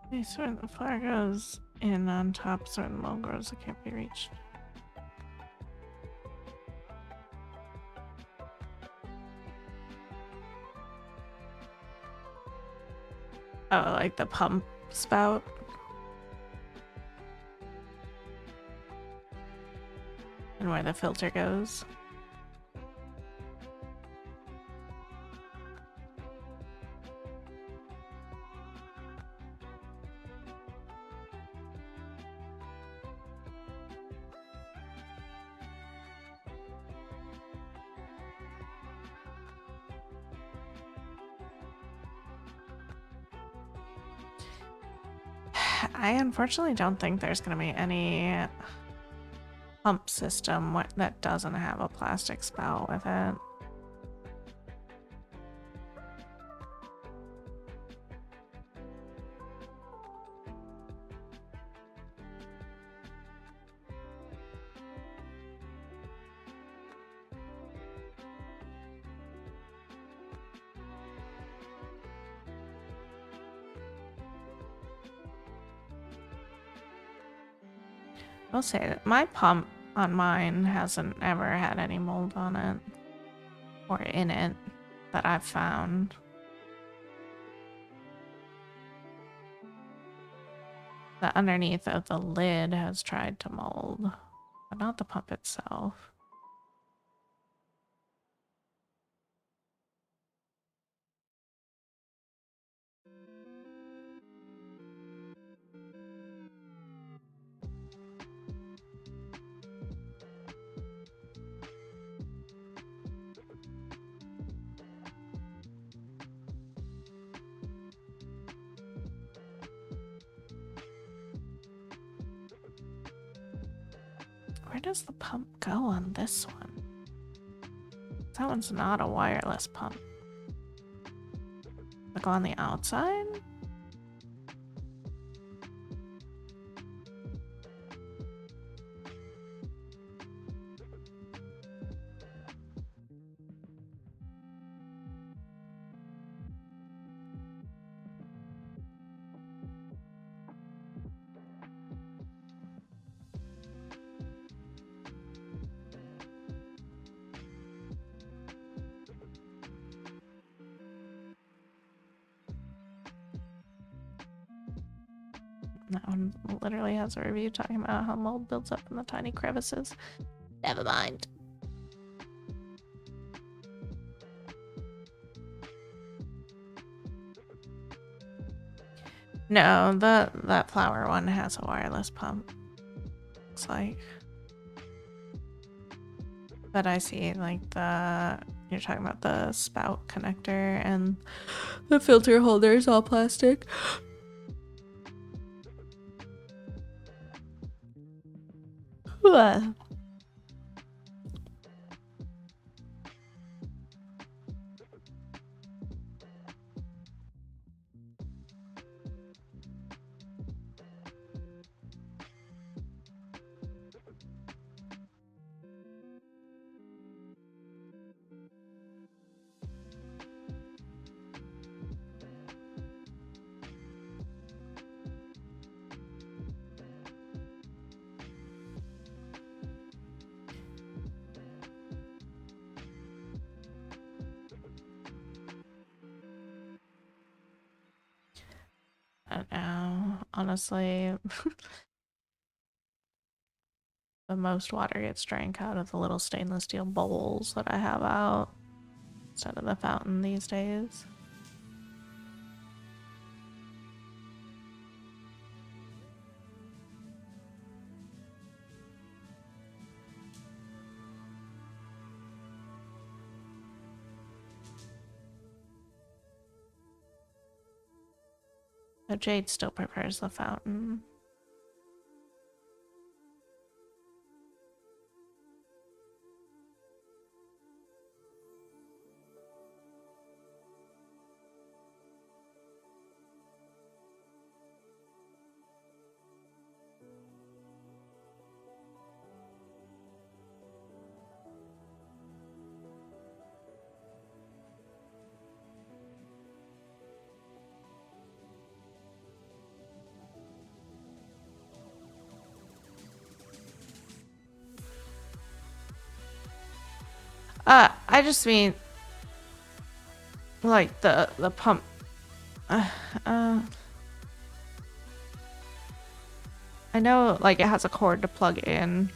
Okay, so when the fire goes in on top, certain wall grows that can't be reached. Oh, like the pump spout? And where the filter goes? I unfortunately don't think there's going to be any pump system that doesn't have a plastic spout with it. I'll say that my pump on mine hasn't ever had any mold on it or in it that I've found. The underneath of the lid has tried to mold, but not the pump itself. where does the pump go on this one? That one's not a wireless pump. Like on the outside? That one literally has a review talking about how mold builds up in the tiny crevices. Never mind. No, that flower one has a wireless pump. Looks like. But I see like you're talking about the spout connector and the filter holder is all plastic. I don't know. Honestly, the most water gets drank out of the little stainless steel bowls that I have out instead of the fountain these days. But Jade still prefers the fountain. I just mean like the pump. I know like it has a cord to plug in.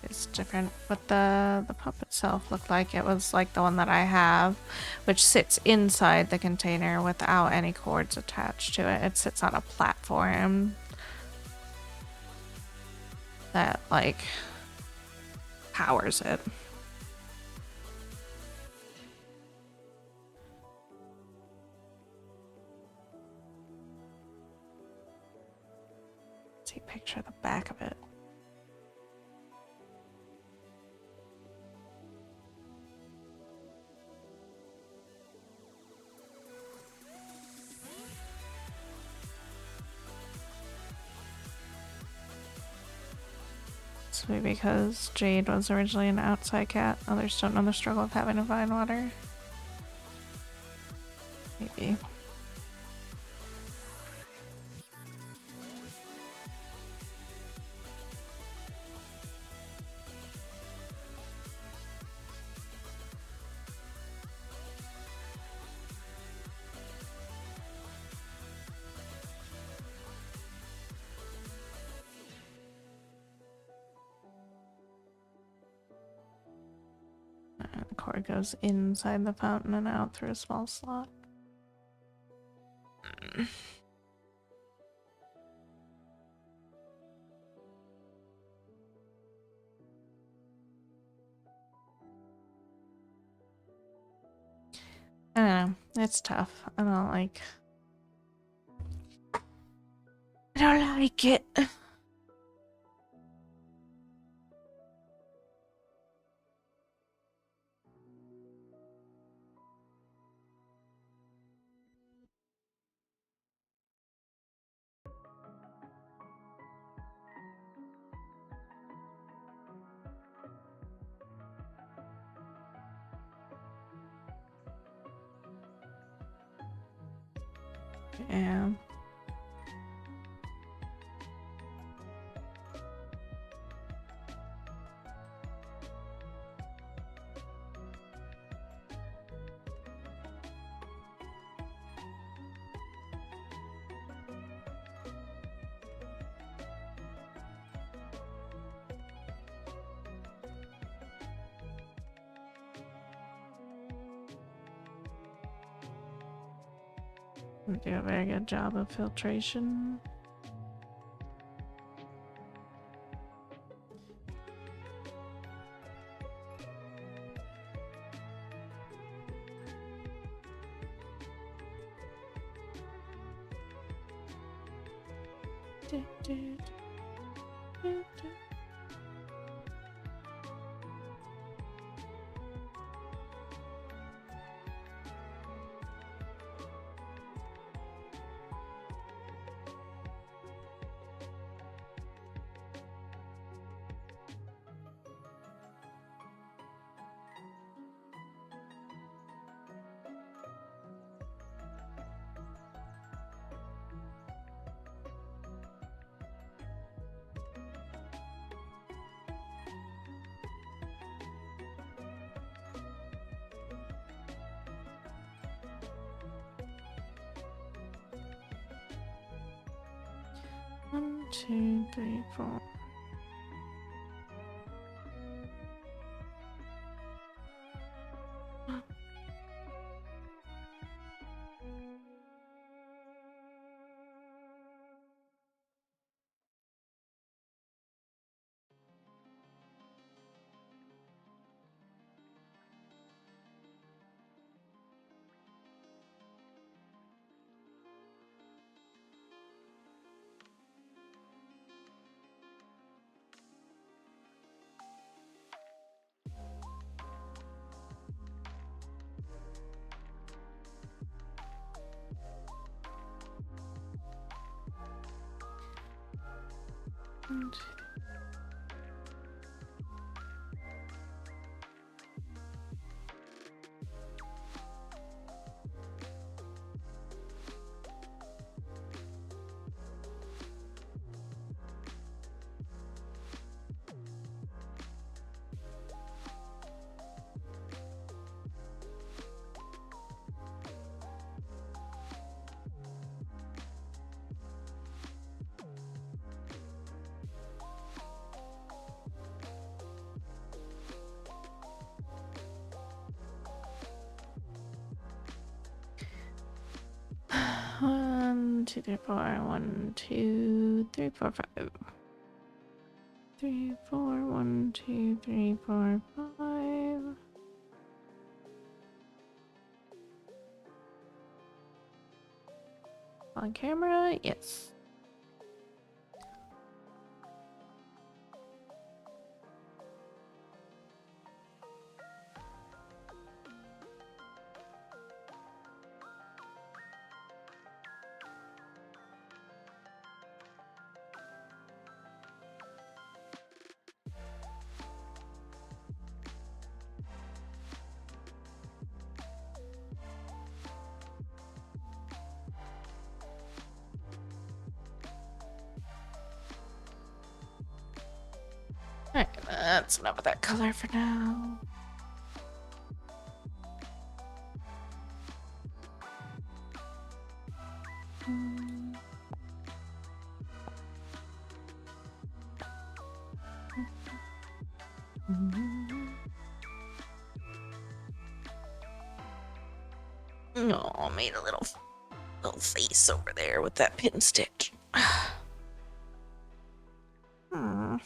It's different, but the pump itself looked like it was like the one that I have, which sits inside the container without any cords attached to it. It sits on a platform that like powers it. Let's see a picture of the back of it. Maybe because Jade was originally an outside cat. Others don't know the struggle of having to find water. Maybe. The cord goes inside the fountain and out through a small slot. I don't know. It's tough. I don't like it. Yeah. We do a very good job of filtration. One, two, three, four. One, two, one, two, three, four. One, two, three, four, five. 3, 4, 1, 2, 3, 4, 5. On camera, yes. Alright, that's enough of that color for now. Oh, made a little face over there with that pin stitch. Hmm.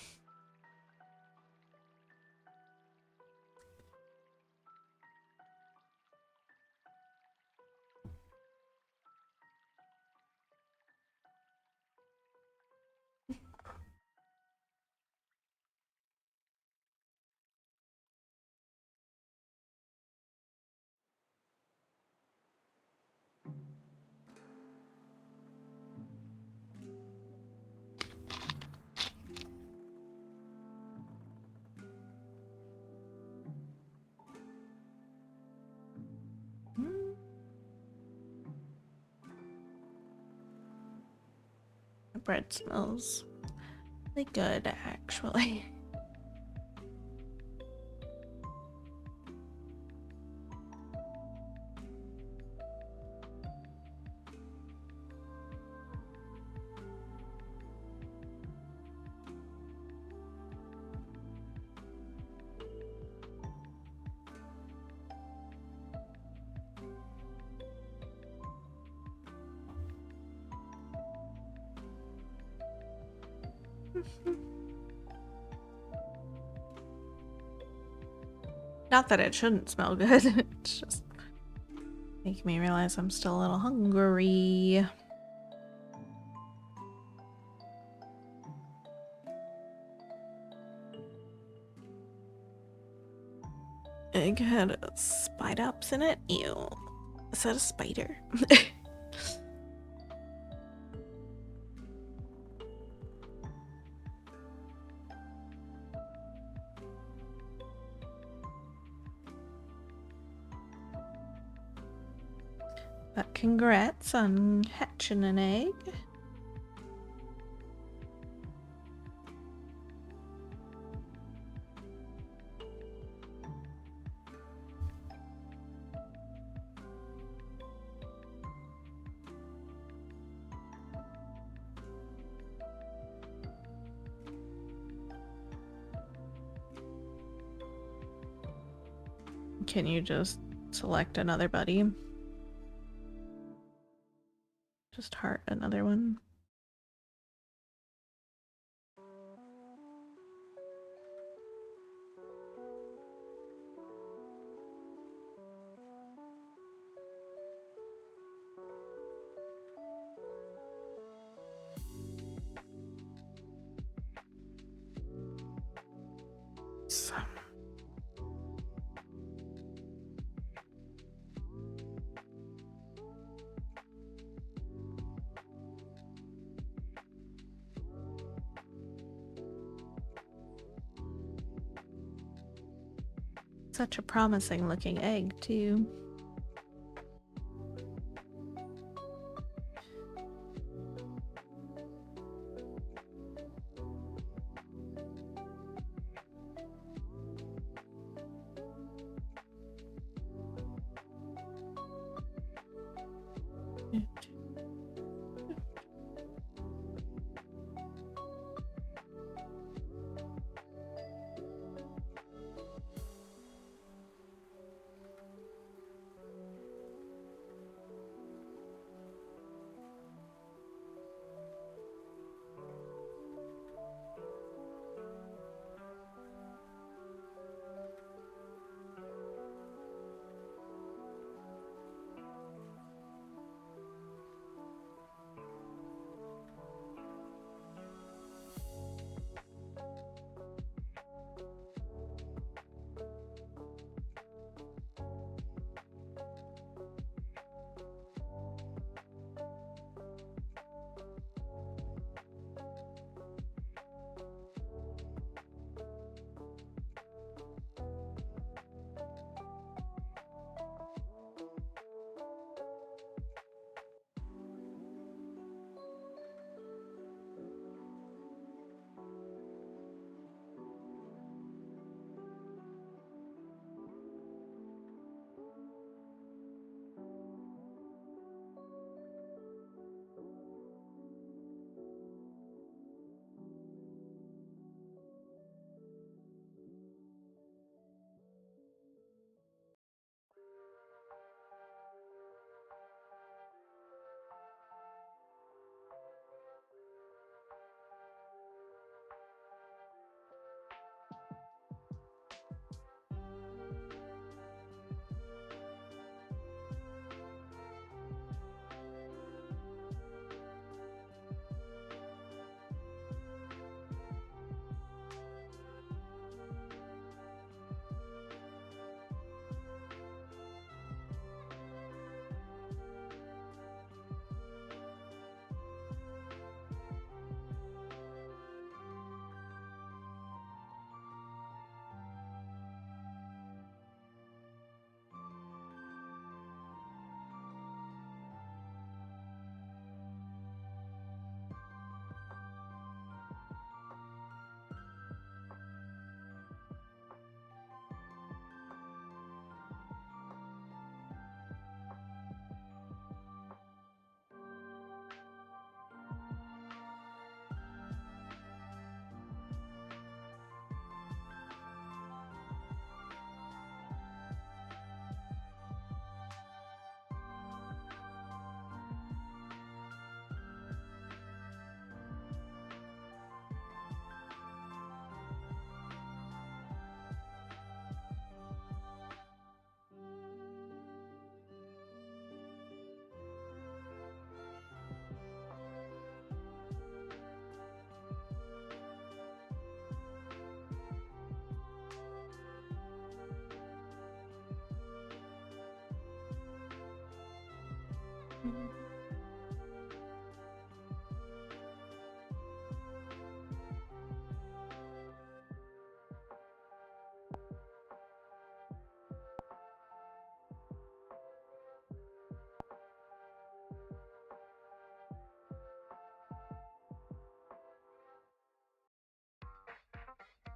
that bread smells really good, actually. Not that it shouldn't smell good, it's just making me realize I'm still a little hungry. Egg had spider ups in it? Ew. Is that a spider? But congrats on hatching an egg. Can you just select another buddy? Just heart another one. So. Such a promising looking egg, too.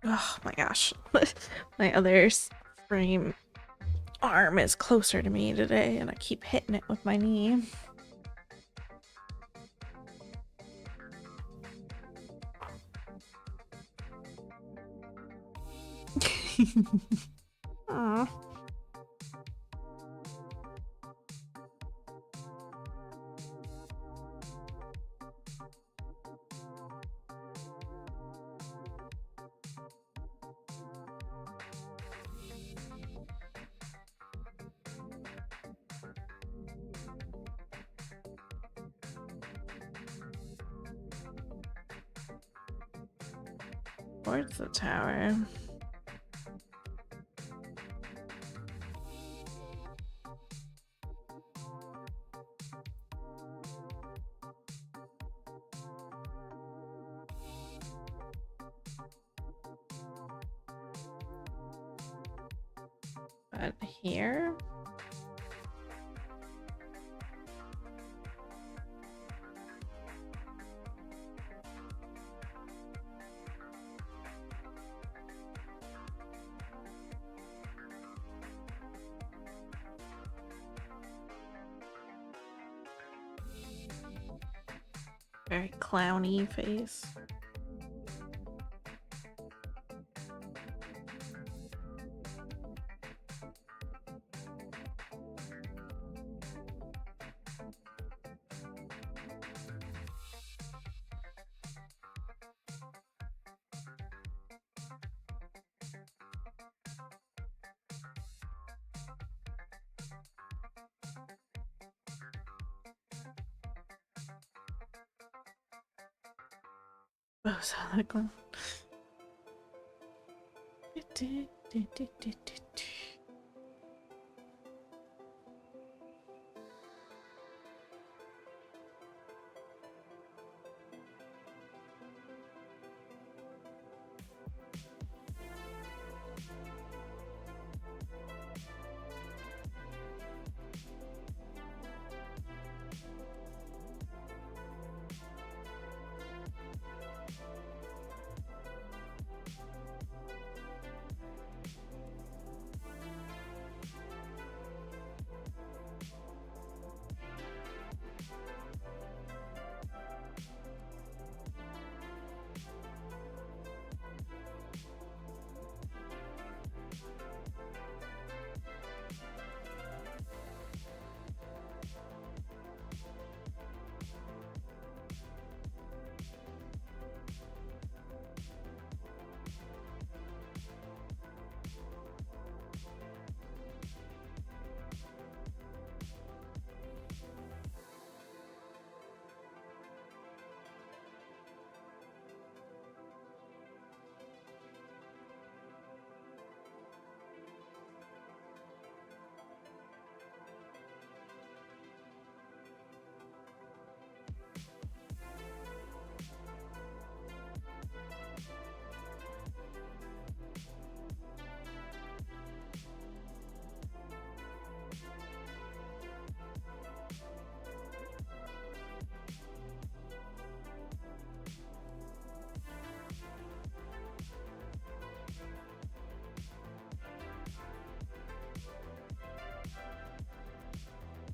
Oh my gosh. My other frame arm is closer to me today, and I keep hitting it with my knee. Aw. Towards the tower. But here? Very clowny face. Both of the clown.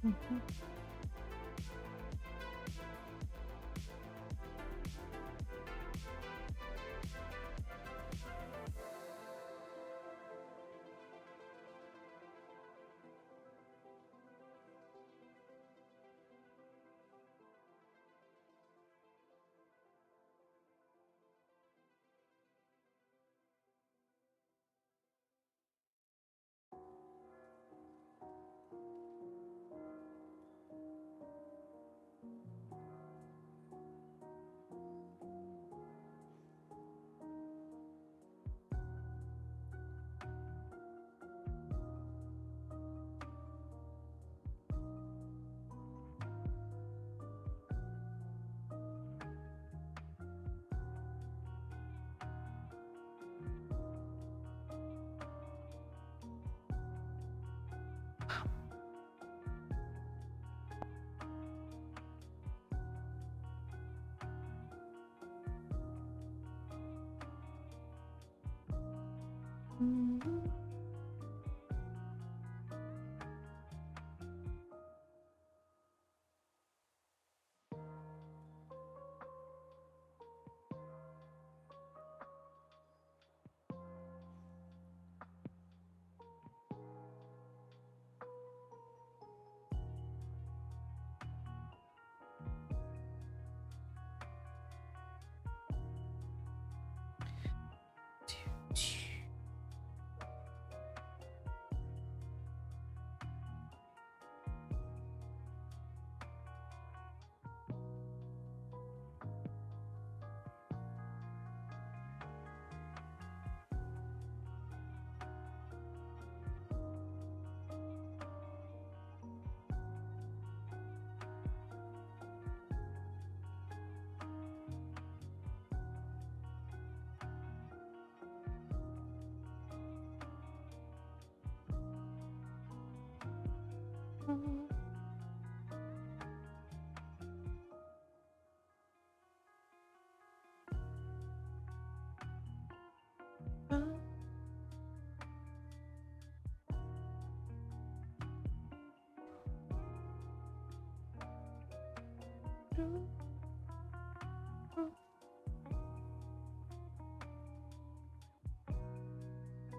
Mhm.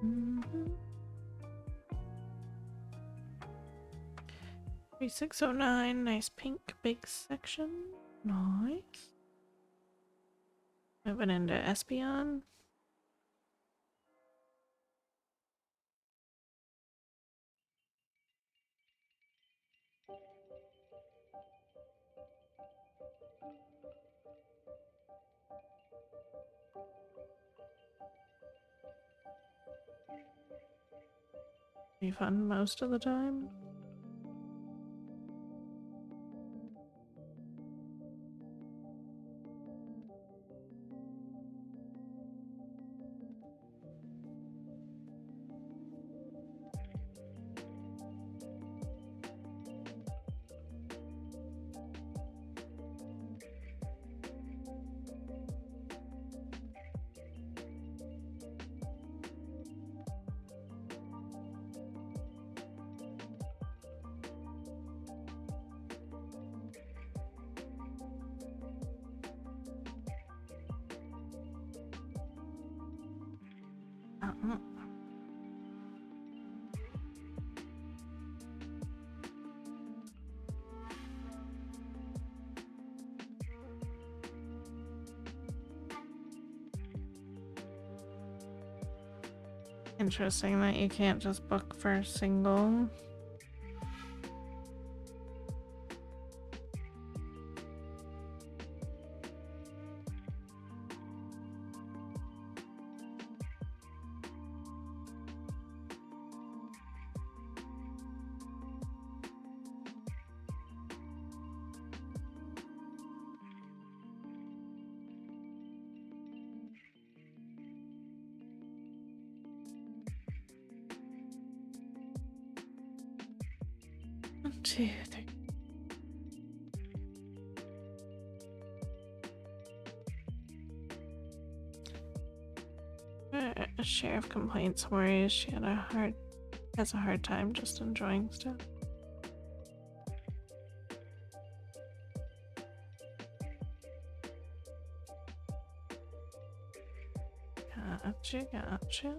Mm-hmm. 3609, nice pink big section. Nice. Moving into Espeon. Be fun most of the time. Interesting that you can't just book for a single. One, two, three. A share of complaints worries she has a hard time just enjoying stuff. Gotcha.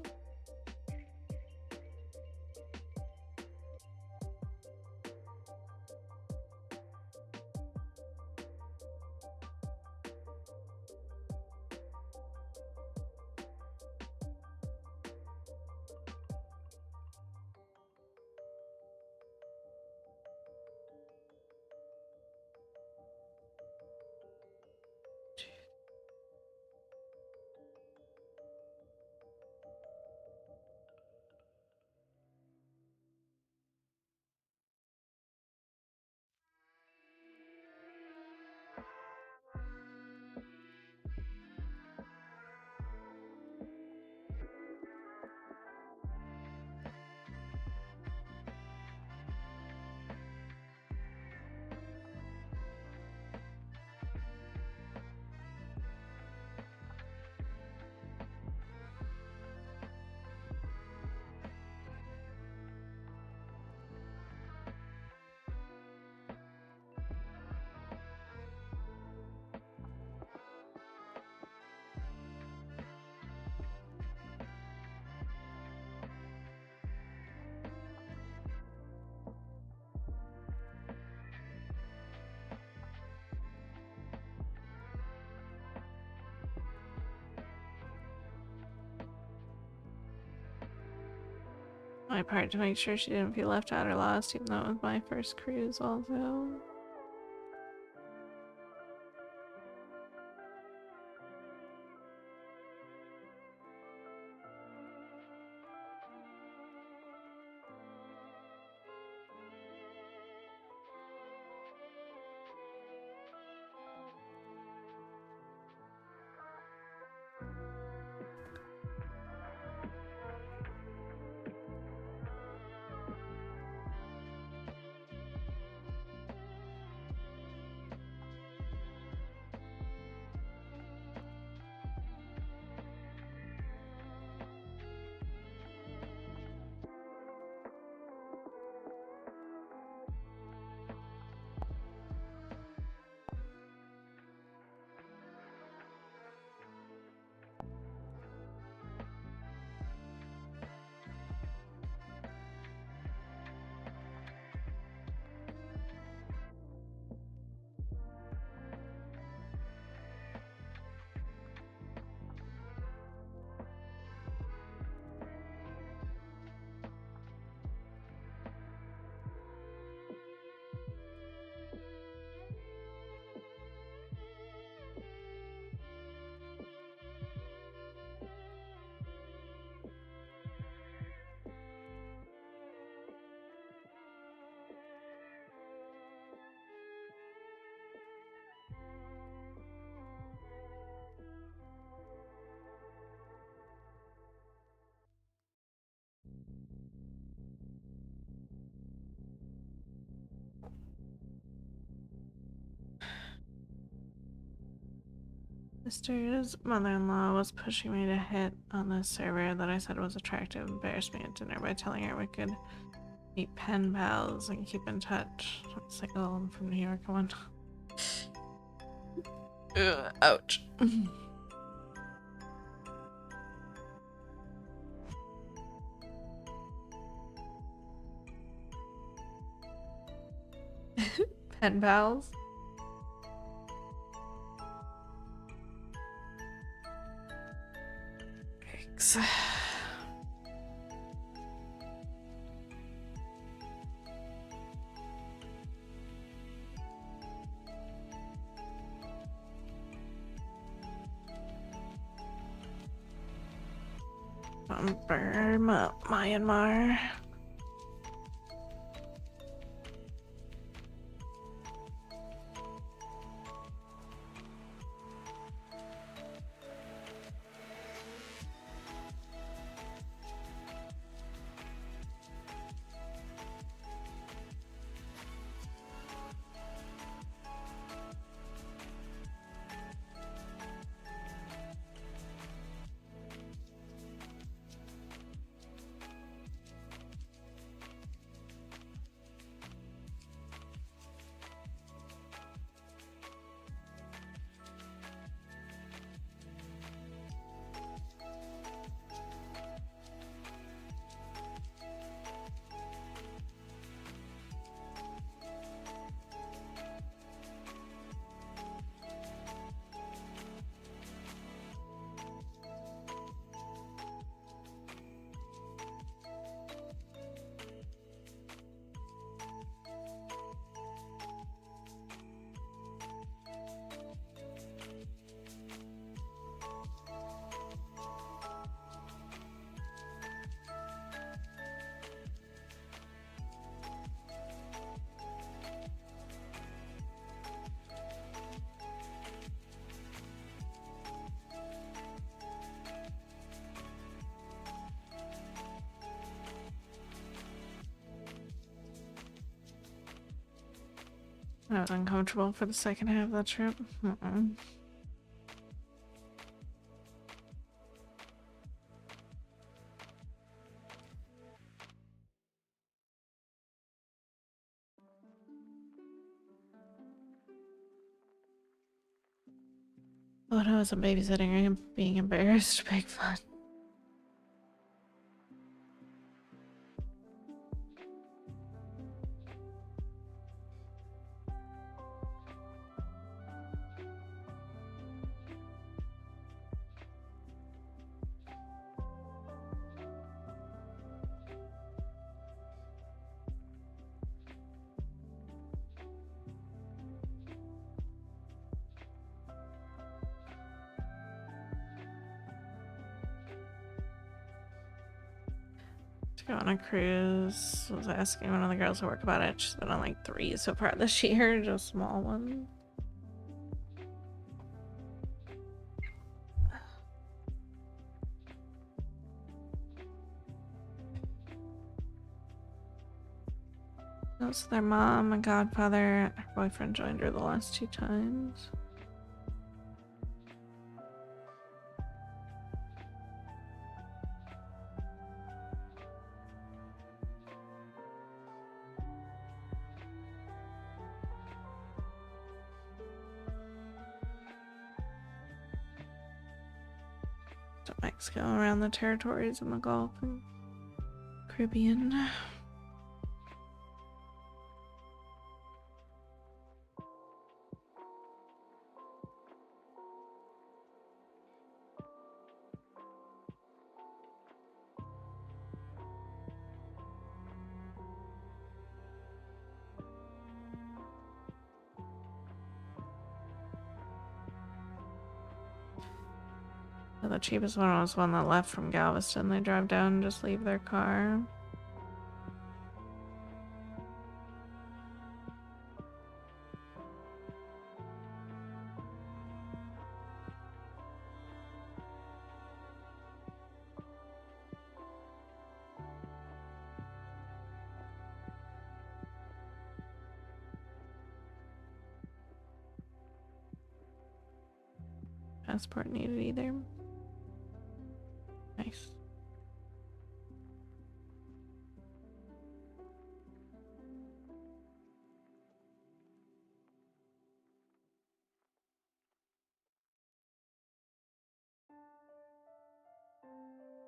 my part to make sure she didn't feel left out or lost, even though it was my first cruise also. Sister's mother-in-law was pushing me to hit on the server that I said was attractive, embarrassed me at dinner by telling her we could meet pen pals and keep in touch. Single from New York, come on. Ouch. Pen pals? Thanks. Burma, Myanmar. I was uncomfortable for the second half of that trip. Oh no, as I'm babysitting, I am being embarrassed. Big fun. to go on a cruise. Was asking one of the girls who work about it. She's been on like 3 so far this year, just small ones. So their mom and godfather, her boyfriend joined her the last 2 times. To Mexico, around the territories in the Gulf and Caribbean. The cheapest one was one that left from Galveston. They drive down and just leave their car. Passport needed either. Nice.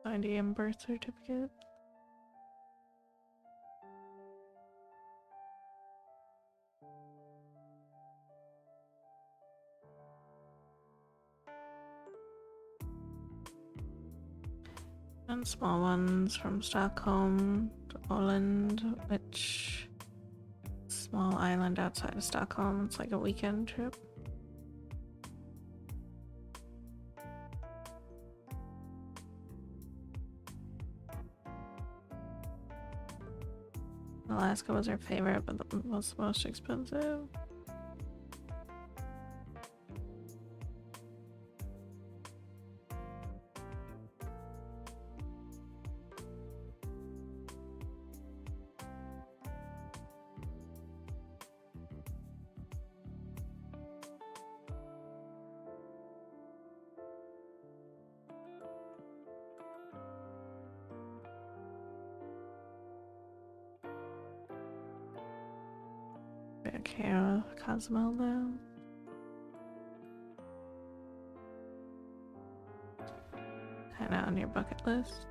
ID and birth certificate. And small ones from Stockholm to Åland, which small island outside of Stockholm. It's like a weekend trip. Alaska was our favorite, but the most expensive. Okay, Cozumel though. Kind of on your bucket list.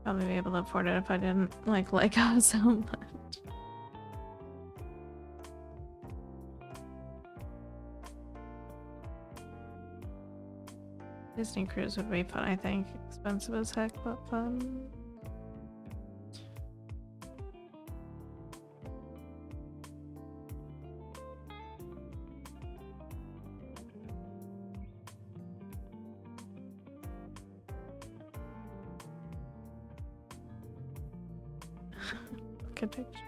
Probably be able to afford it if I didn't like Lego so much. Disney cruise would be fun, I think. Expensive as heck, but fun. Good picture.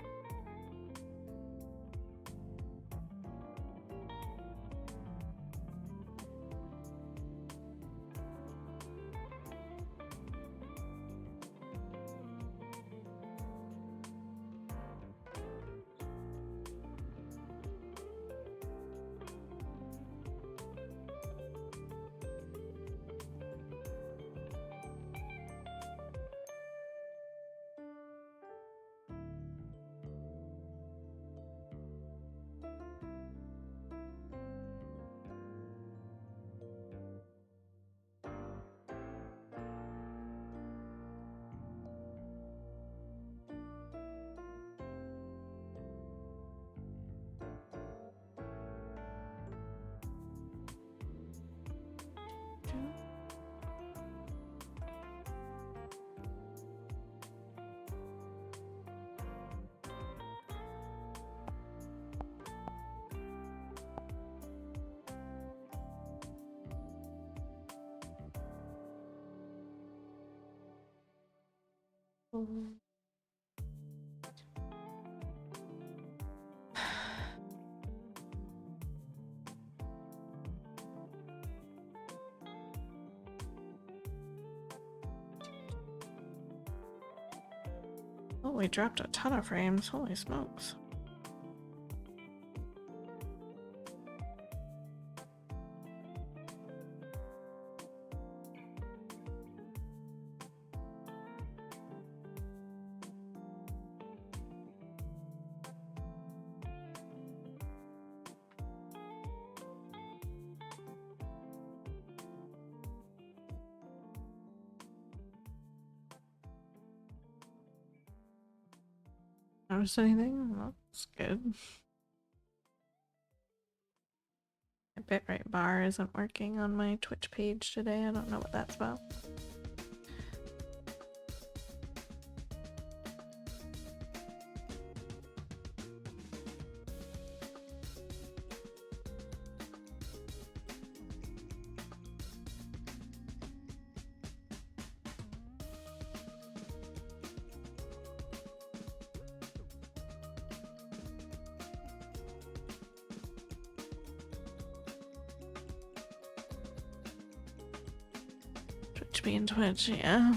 Oh, we dropped a ton of frames. Holy smokes. Notice anything? That's good. My bitrate bar isn't working on my Twitch page today. I don't know what that's about. Twitch being Twitch, yeah.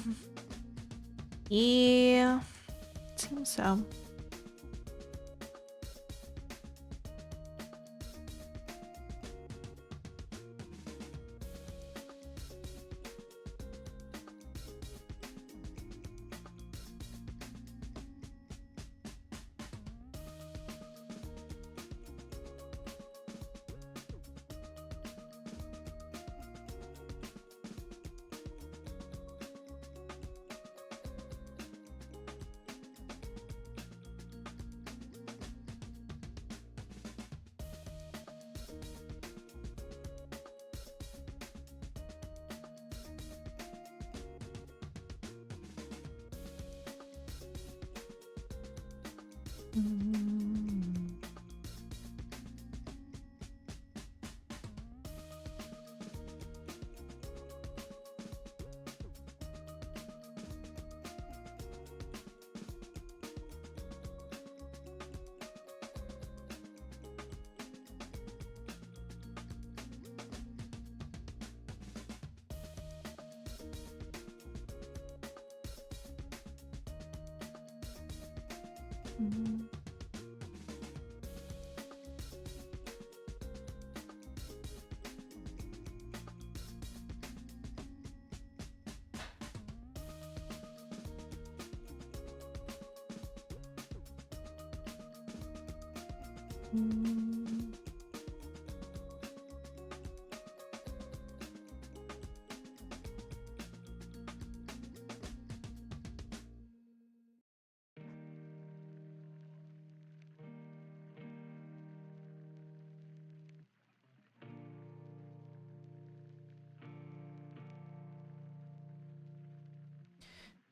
Yeah. Seems so.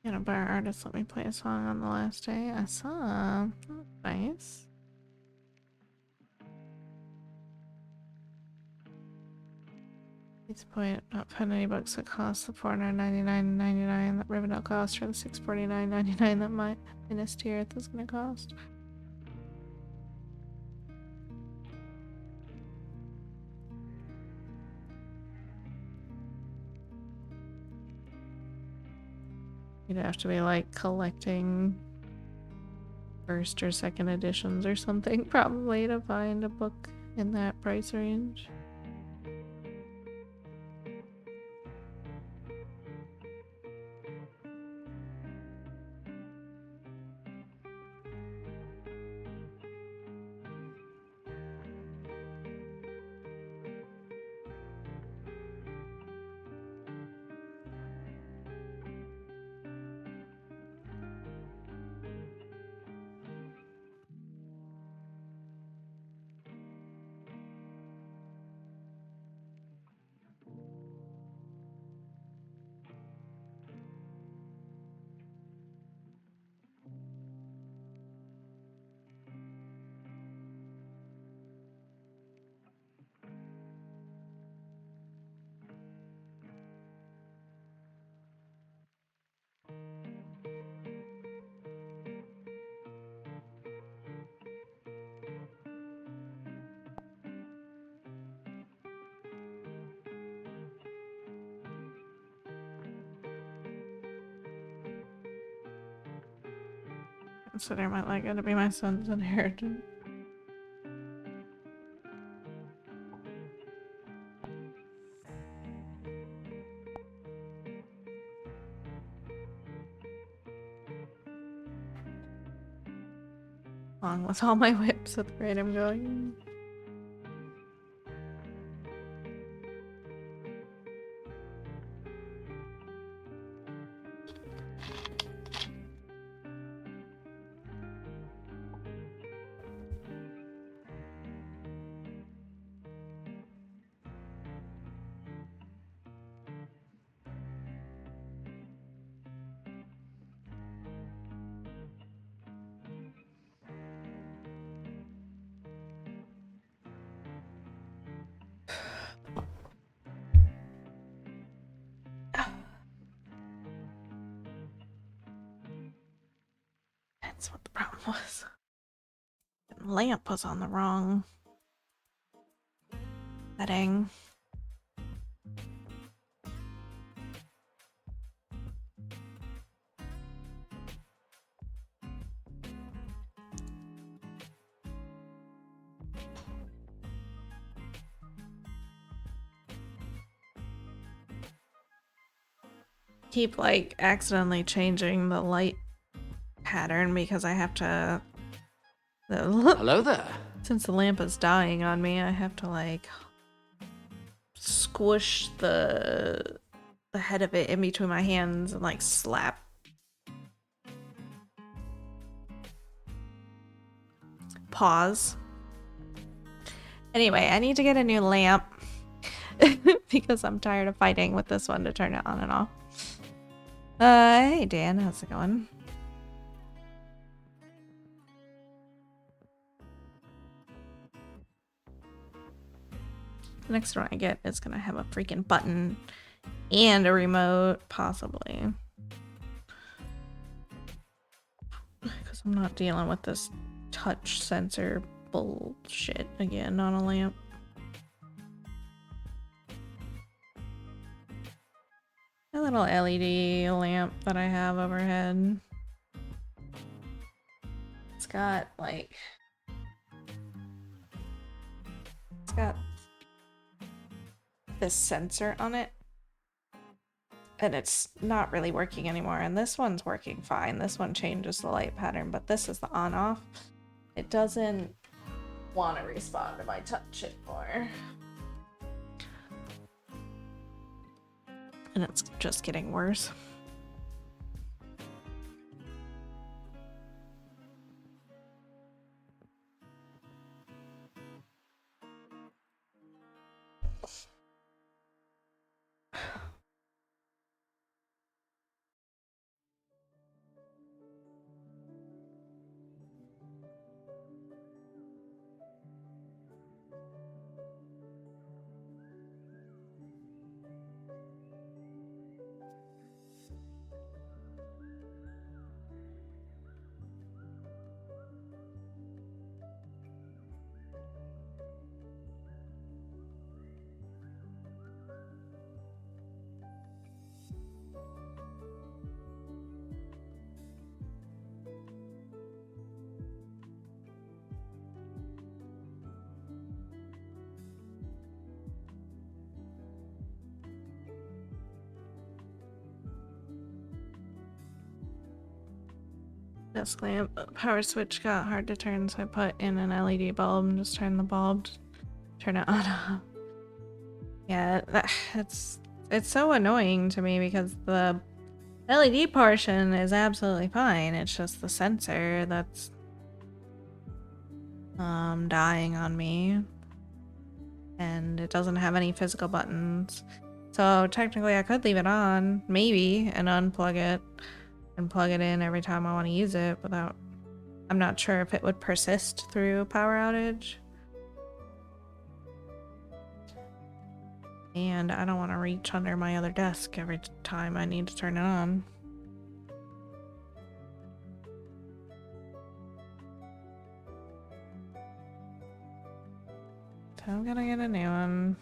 Gonna bar artist let me play a song on the last day. I saw. That's nice. It's the point not putting any books that cost the $499.99 that Rivendell cost, or the $649.99 that my Minas Tirith is gonna cost. You'd have to be like collecting first or second editions or something probably to find a book in that price range. consider my Lego to be my son's inheritance. Along with all my whips at the rate I'm going. That's what the problem was. The lamp was on the wrong setting. Keep like accidentally changing the light pattern because I have to. Hello there. Since the lamp is dying on me, I have to like squish the head of it in between my hands and like slap. Pause. Anyway, I need to get a new lamp because I'm tired of fighting with this one to turn it on and off. Hey Dan, how's it going? The next one I get is gonna have a freaking button and a remote, possibly. Because I'm not dealing with this touch sensor bullshit again on a lamp. A little LED lamp that I have overhead. It's got like... It's got this sensor on it. And it's not really working anymore. And this one's working fine. This one changes the light pattern, but this is the on-off. It doesn't want to respond to my touch anymore. And it's just getting worse. Desk lamp power switch got hard to turn, so I put in an LED bulb and just turn the bulb, turn it on off. Yeah, it's so annoying to me because the LED portion is absolutely fine. It's just the sensor that's dying on me, and it doesn't have any physical buttons. So technically, I could leave it on, maybe, and unplug it. And plug it in every time I want to use it without... I'm not sure if it would persist through a power outage. And I don't want to reach under my other desk every time I need to turn it on. So I'm gonna get a new one.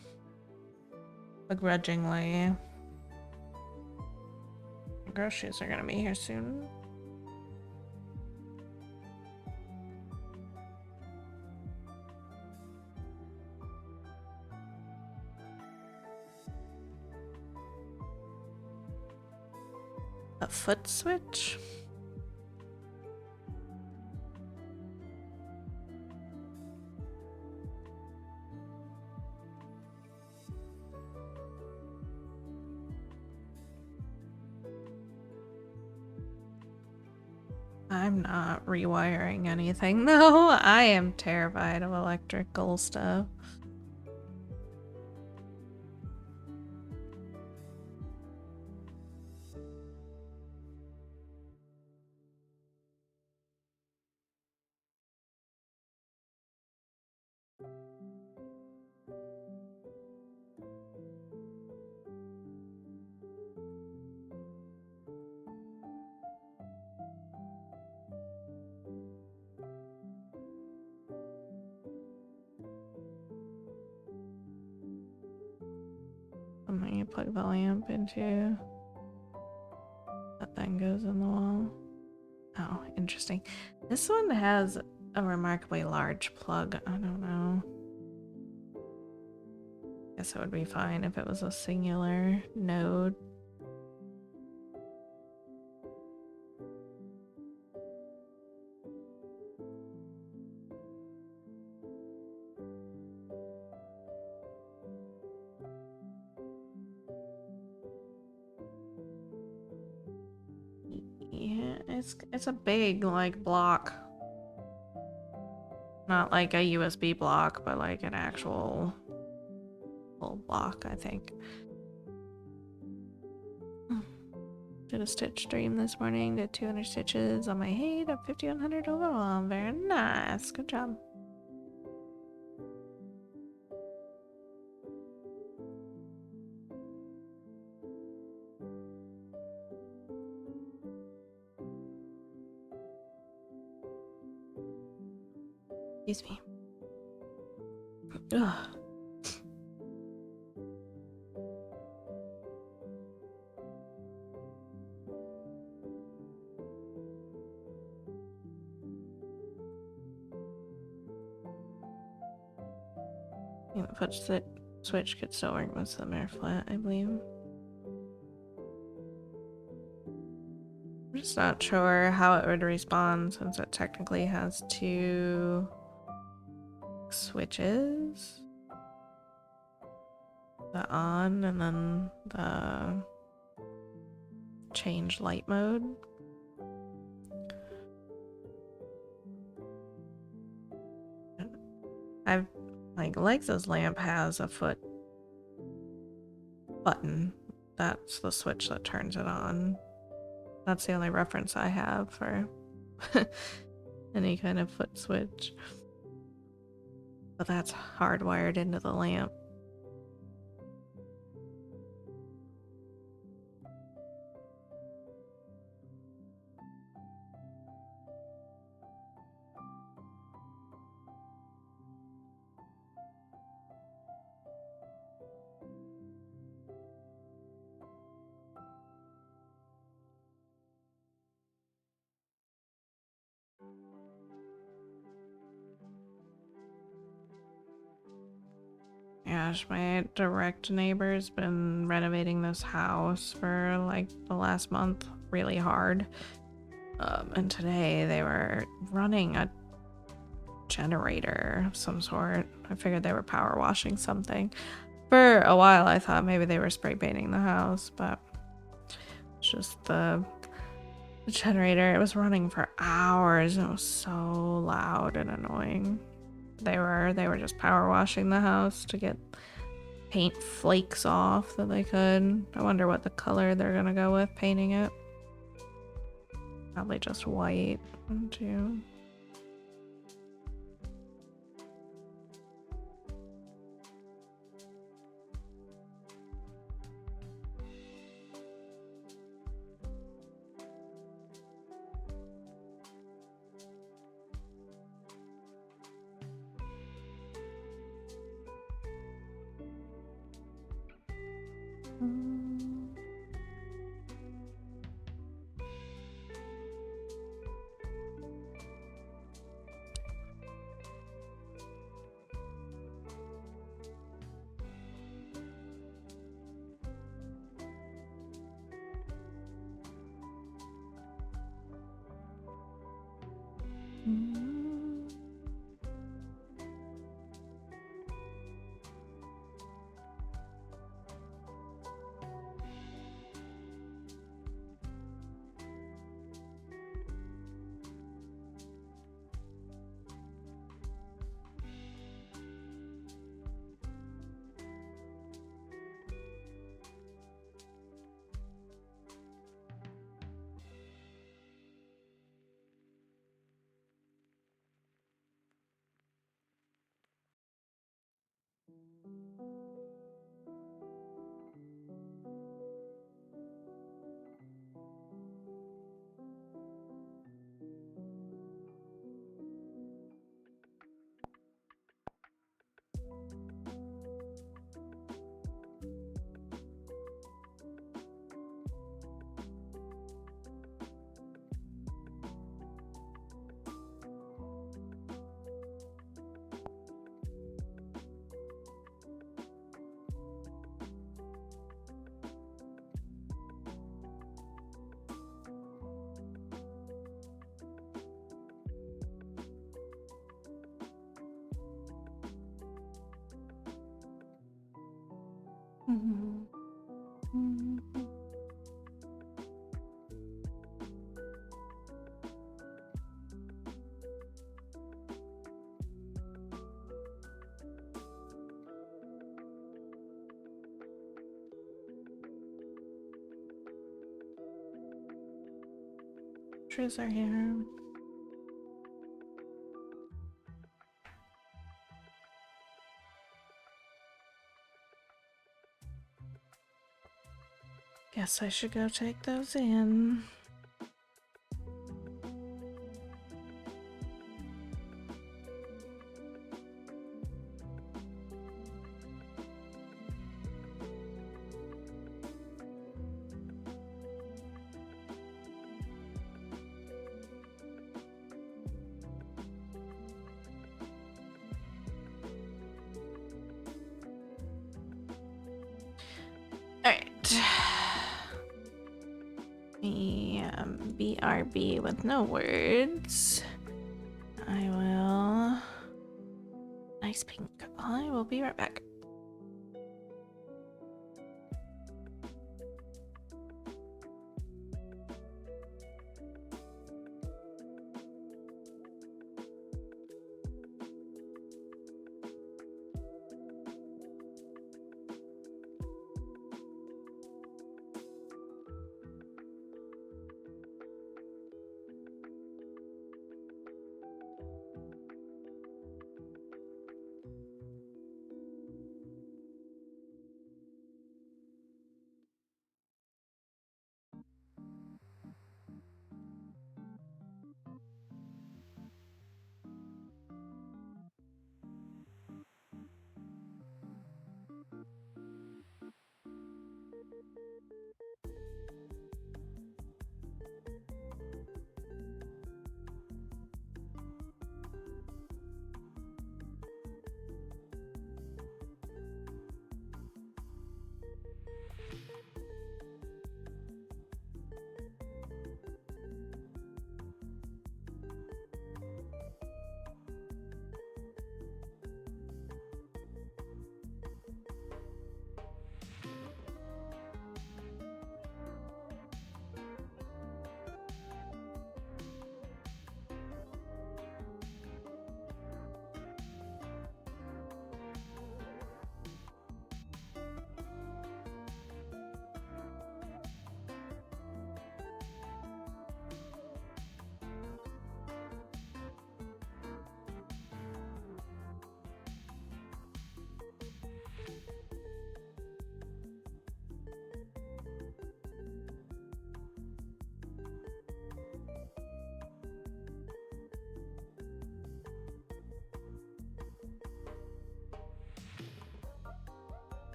Begrudgingly. Groceries are gonna be here soon. A foot switch? I'm not rewiring anything, though. I am terrified of electrical stuff. I'm gonna plug the lamp into that thing goes in the wall. Oh, interesting. This one has a remarkably large plug. I don't know. Guess it would be fine if it was a singular node. Yeah, it's a big like block. Not like a USB block, but like an actual full block, I think. Did a stitch stream this morning, did 200 stitches on my height of 5100 overall. Very nice. Good job. Excuse me. Ugh. The foot switch could still work with the mirror flat, I believe. I'm just not sure how it would respond since it technically has two switches. The on and then the change light mode. I've like Lexa's lamp has a foot button. That's the switch that turns it on. That's the only reference I have for any kind of foot switch. But that's hardwired into the lamp. Gosh, my direct neighbor's been renovating this house for like the last month really hard. And today they were running a generator of some sort. I figured they were power washing something. For a while I thought maybe they were spray painting the house, but it's just the generator. It was running for hours and it was so loud and annoying. They were just power washing the house to get paint flakes off that they could. I wonder what the color they're gonna go with painting it. Probably just white too. Mm. Mhm. Mhm. Trees are here. Guess I should go take those in. Alright. BRB with no words. I will. Nice pink. I will be right back.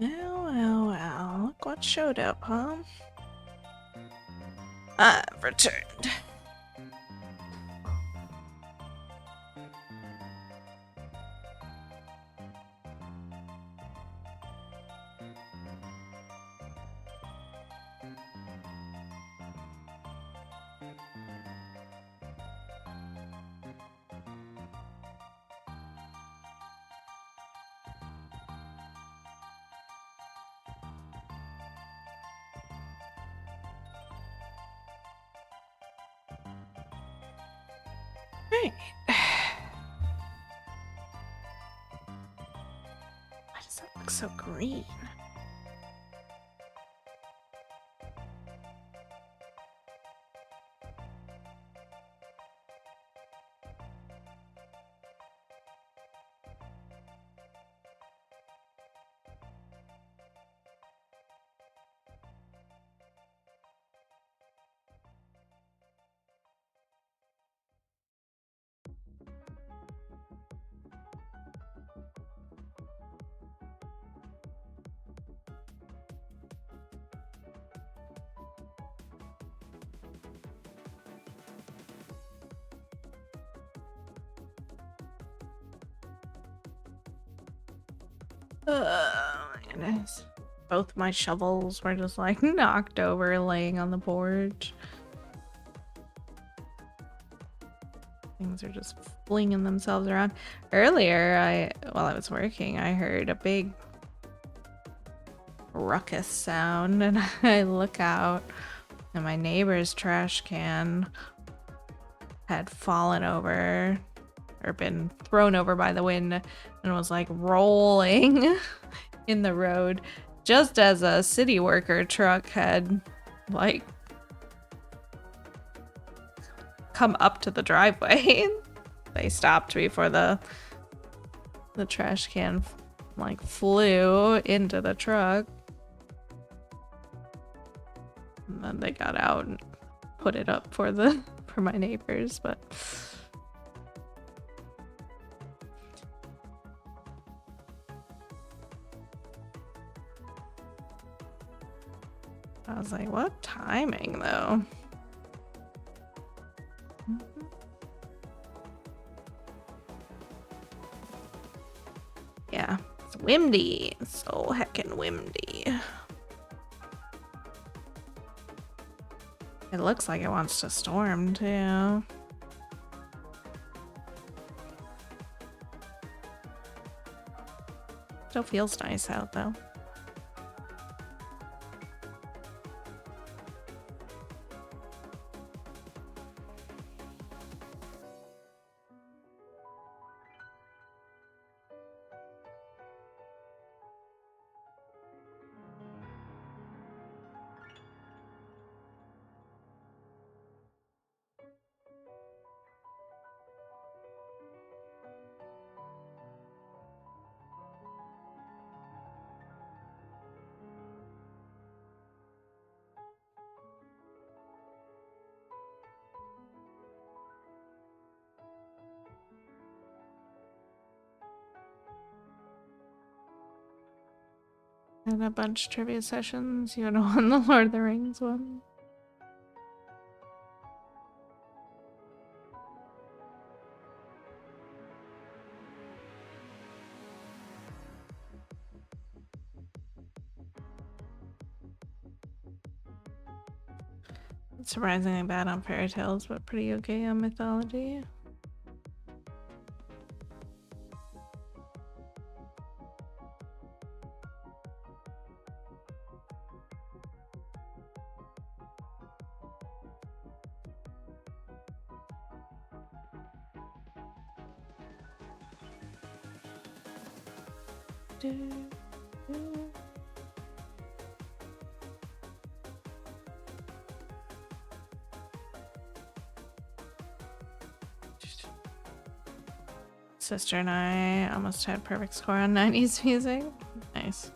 Well. Look what showed up, huh? I've returned. Right. Why does it look so green? Goodness. Both my shovels were just like knocked over laying on the porch. Things are just flinging themselves around. Earlier, while I was working, I heard a big ruckus sound, and I look out, and my neighbor's trash can had fallen over or been thrown over by the wind and was like rolling in the road just as a city worker truck had like come up to the driveway. They stopped before the trash can like flew into the truck. And then they got out and put it up for my neighbors, but I was like, what timing though? Yeah, it's windy. It's so heckin' windy. It looks like it wants to storm too. Still feels nice out though. And a bunch of trivia sessions. You know, on the Lord of the Rings one. Surprisingly bad on fairy tales, but pretty okay on mythology. Sister and I almost had perfect score on 90s music. Nice.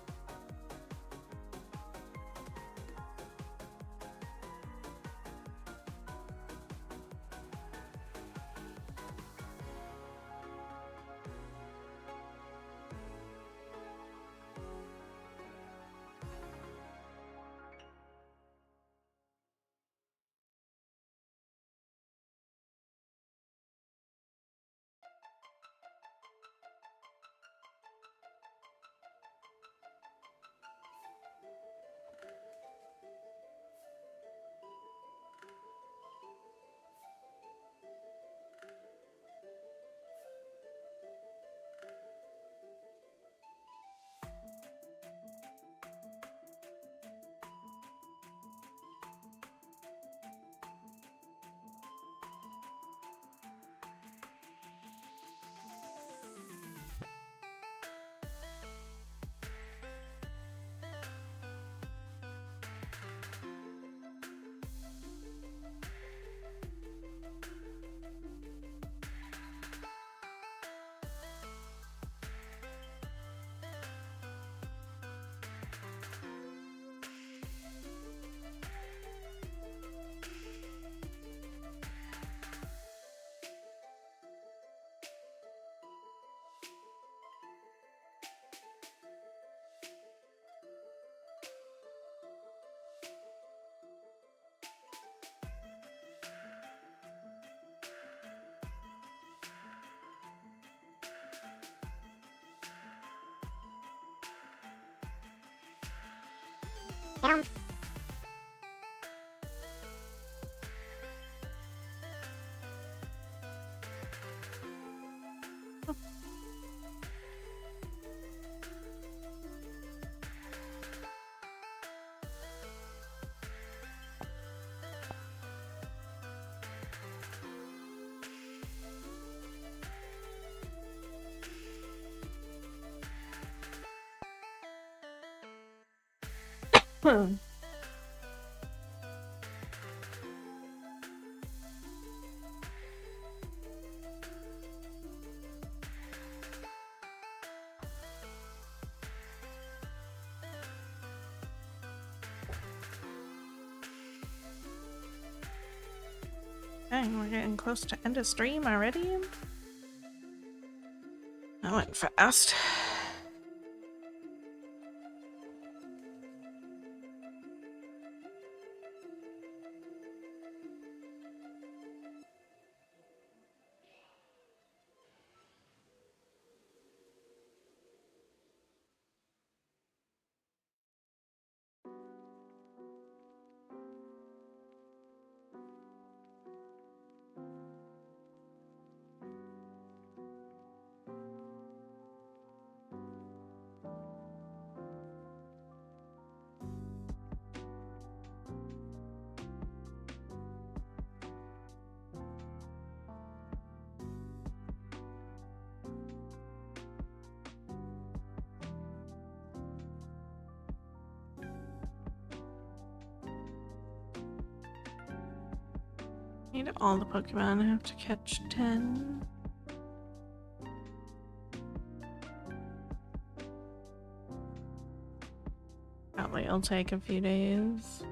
Dang, we're getting close to end of stream already. That went fast. Need all the Pokemon. I have to catch 10. Probably it'll take a few days.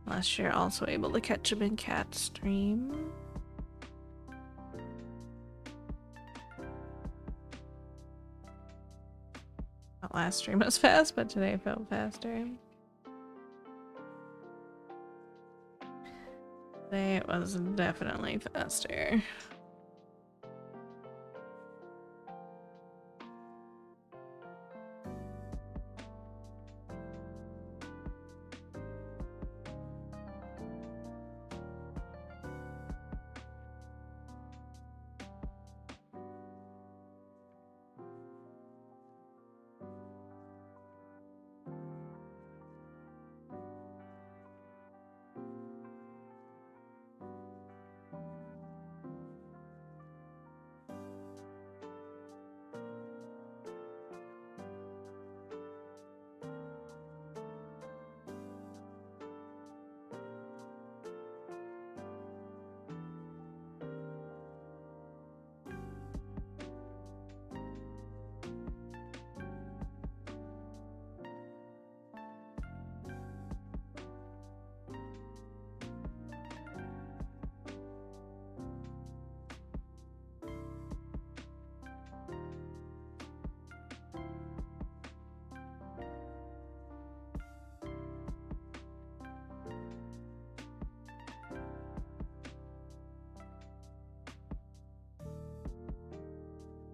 Unless you're also able to catch them in Cat stream. That last stream was fast, but today felt faster. Today it was definitely faster.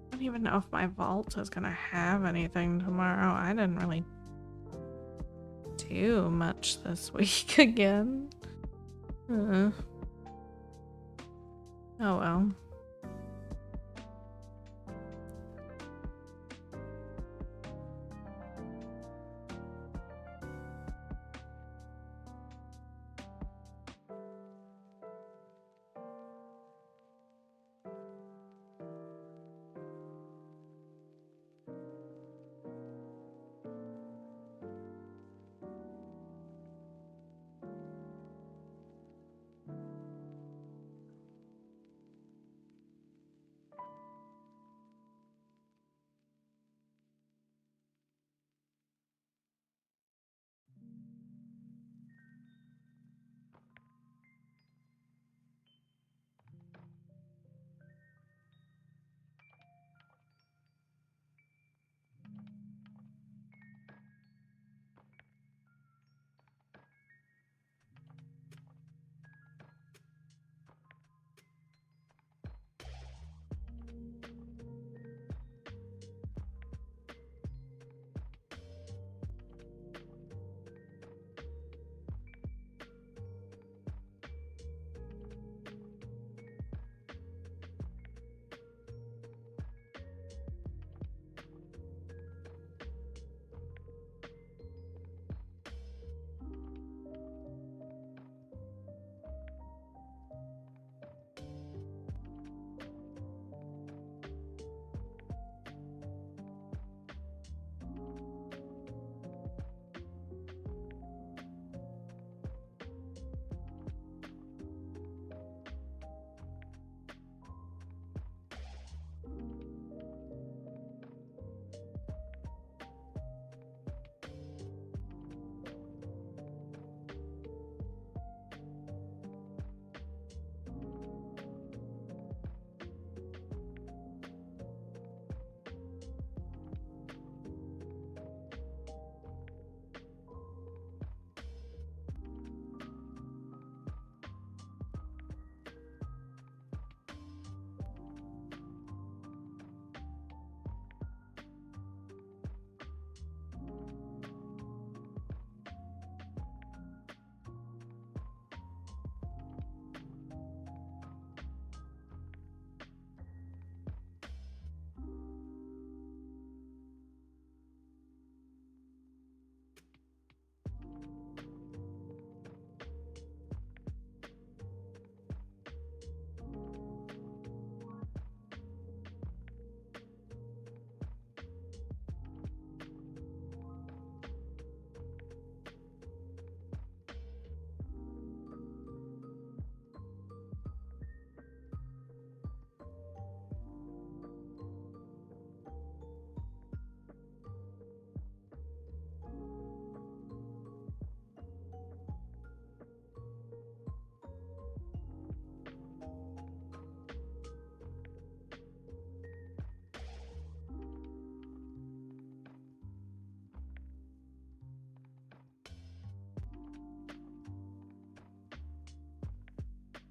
I don't even know if my vault is gonna have anything tomorrow. I didn't really do much this week again. Oh well.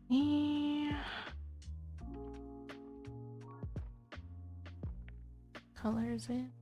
Yeah. Colors it.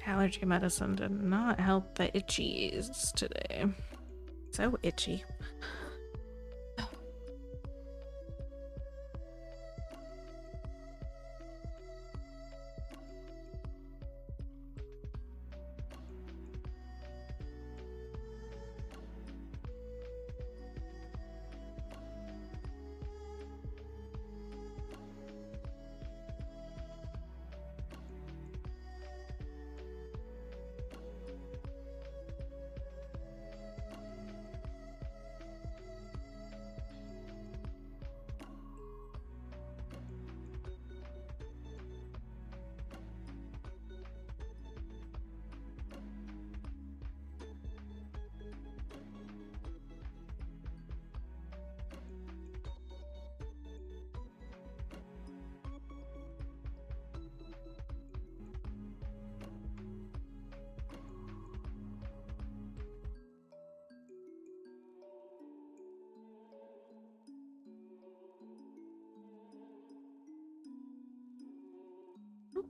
Allergy medicine did not help the itchies today. So itchy.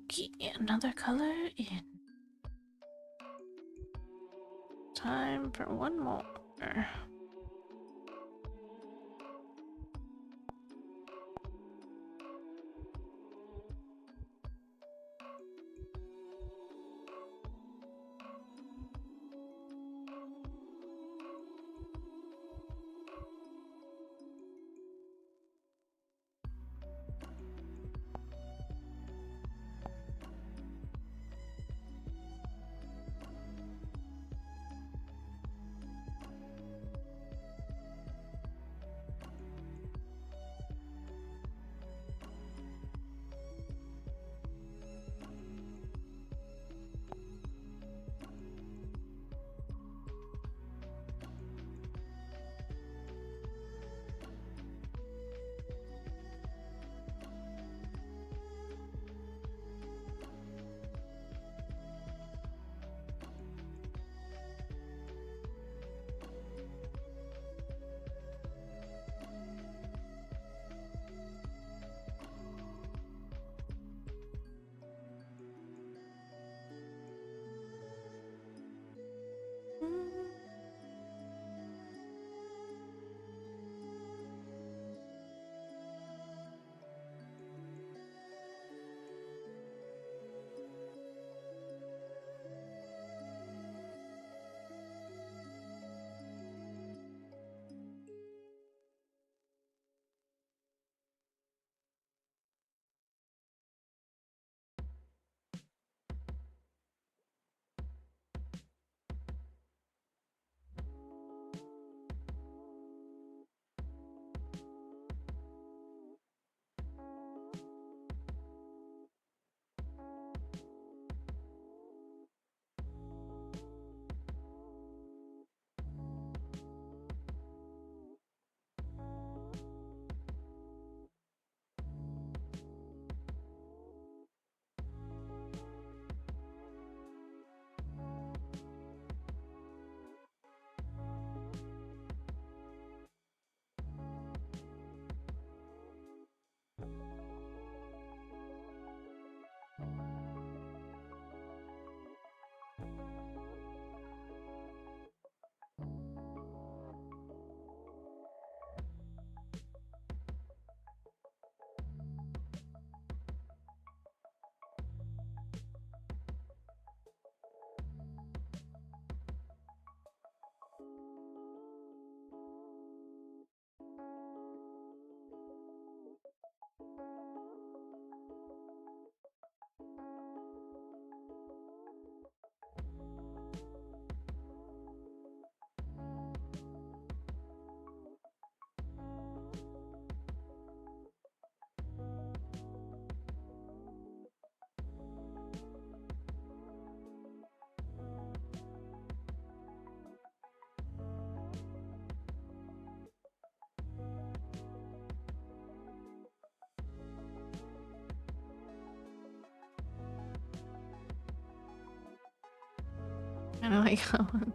Okay, another color in. Time for one more. I don't like that one.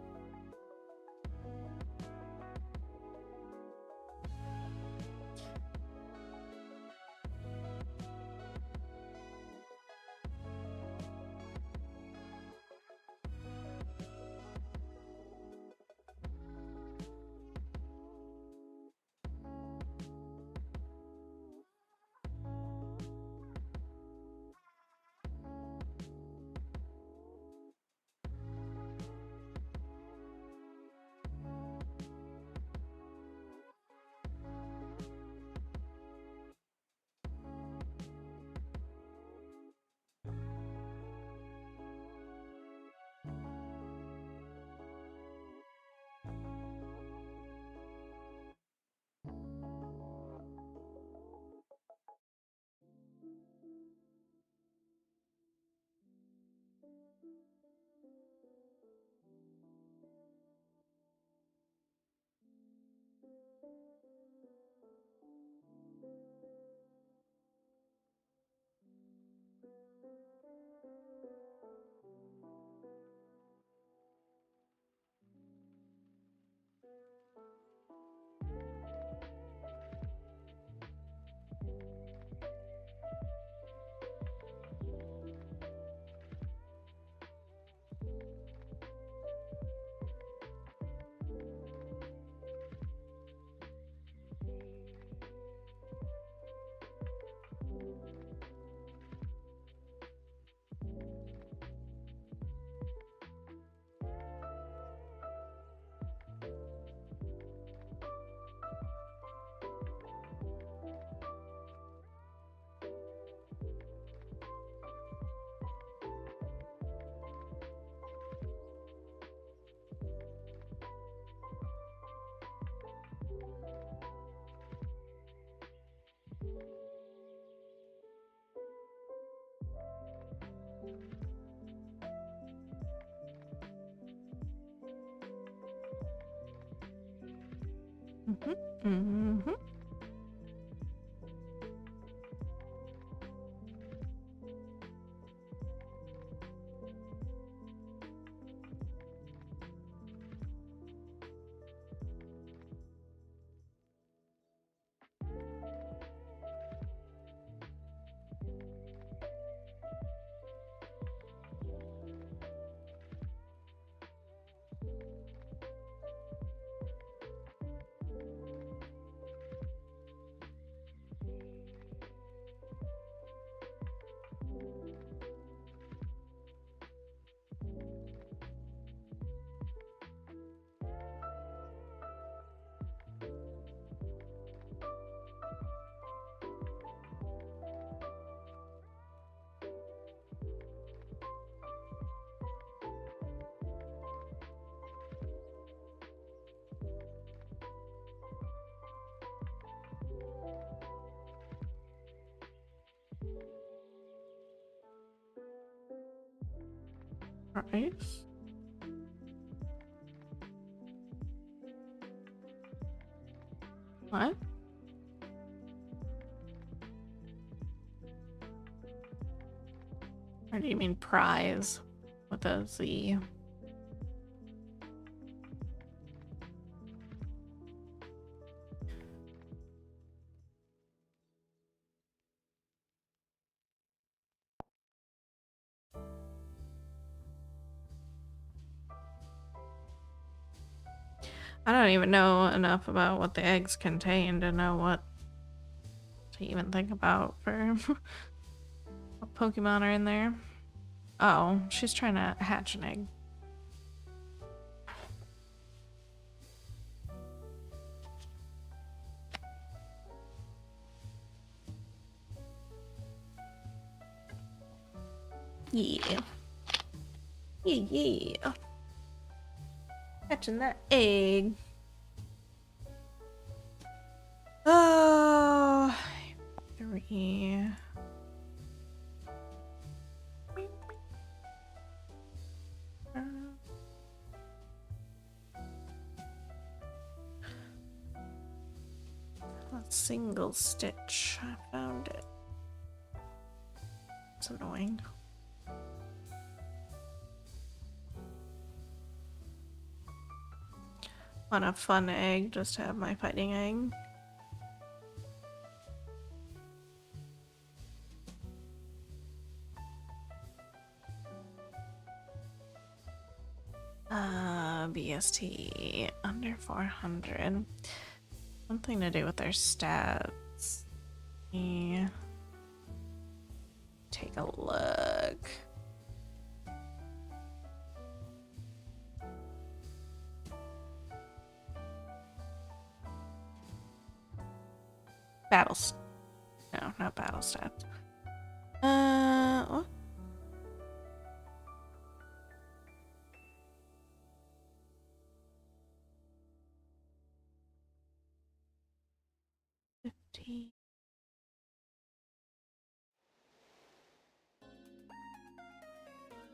Mm-hmm. Rice. What? Or do you mean prize with a Z? I don't even know enough about what the eggs contain to know what to even think about for what Pokemon are in there. Oh, she's trying to hatch an egg. Yeah. Yeah. Hatching that egg. Oh, 3. A single stitch. I found it. It's annoying. Want a fun egg just to have my fighting egg. BST under 400. Something to do with their stats. Yeah. Take a look. Battles. No, not battle stats. What?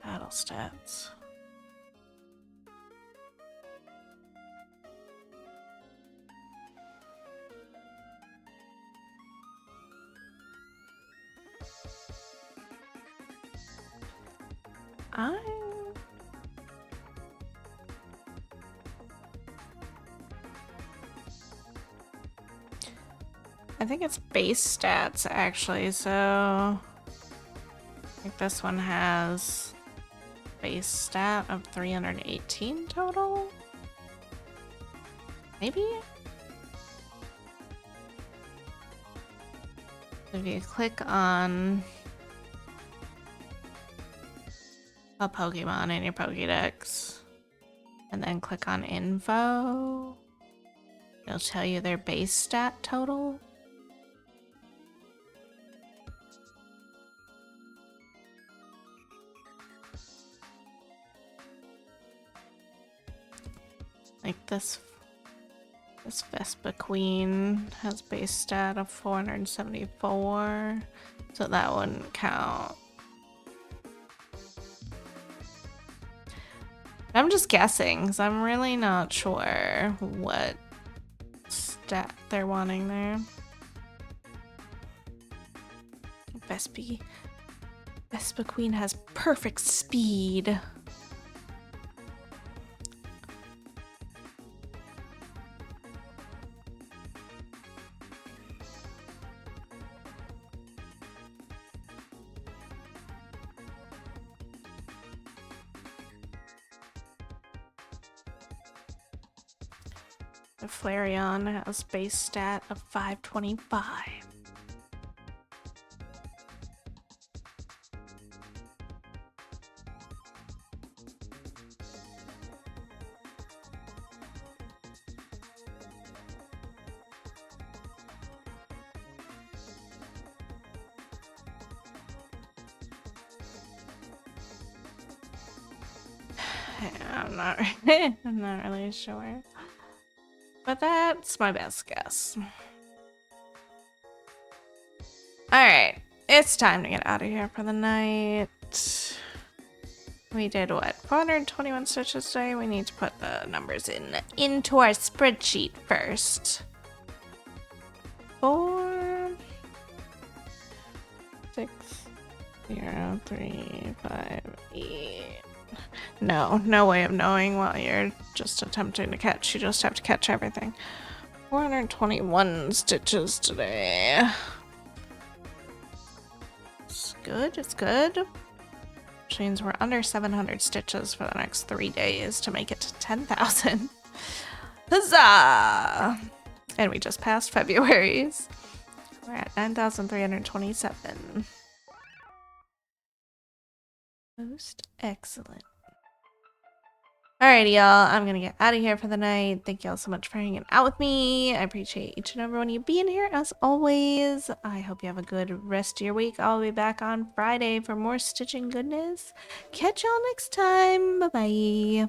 Battle stats. I think it's base stats actually, so like this one has base stat of 318 total? Maybe? If you click on a Pokemon in your Pokédex and then click on info, it'll tell you their base stat total. Like this Vespiquen has base stat of 474, so that wouldn't count. I'm just guessing, because I'm really not sure what stat they're wanting there. Vespa Queen has perfect speed. The Flareon has base stat of 525. I'm not really sure. But that's my best guess. Alright, it's time to get out of here for the night. We did what? 421 stitches today? We need to put the numbers into our spreadsheet first. 4 6 0 3 5 8. No way of knowing while you're just attempting to catch. You just have to catch everything. 421 stitches today. It's good, it's good. Which means we're under 700 stitches for the next 3 days to make it to 10,000. Huzzah! And we just passed February's. We're at 9,327. Most excellent. Alrighty, y'all. I'm gonna get out of here for the night. Thank y'all so much for hanging out with me. I appreciate each and every one of you being here, as always. I hope you have a good rest of your week. I'll be back on Friday for more stitching goodness. Catch y'all next time. Bye-bye.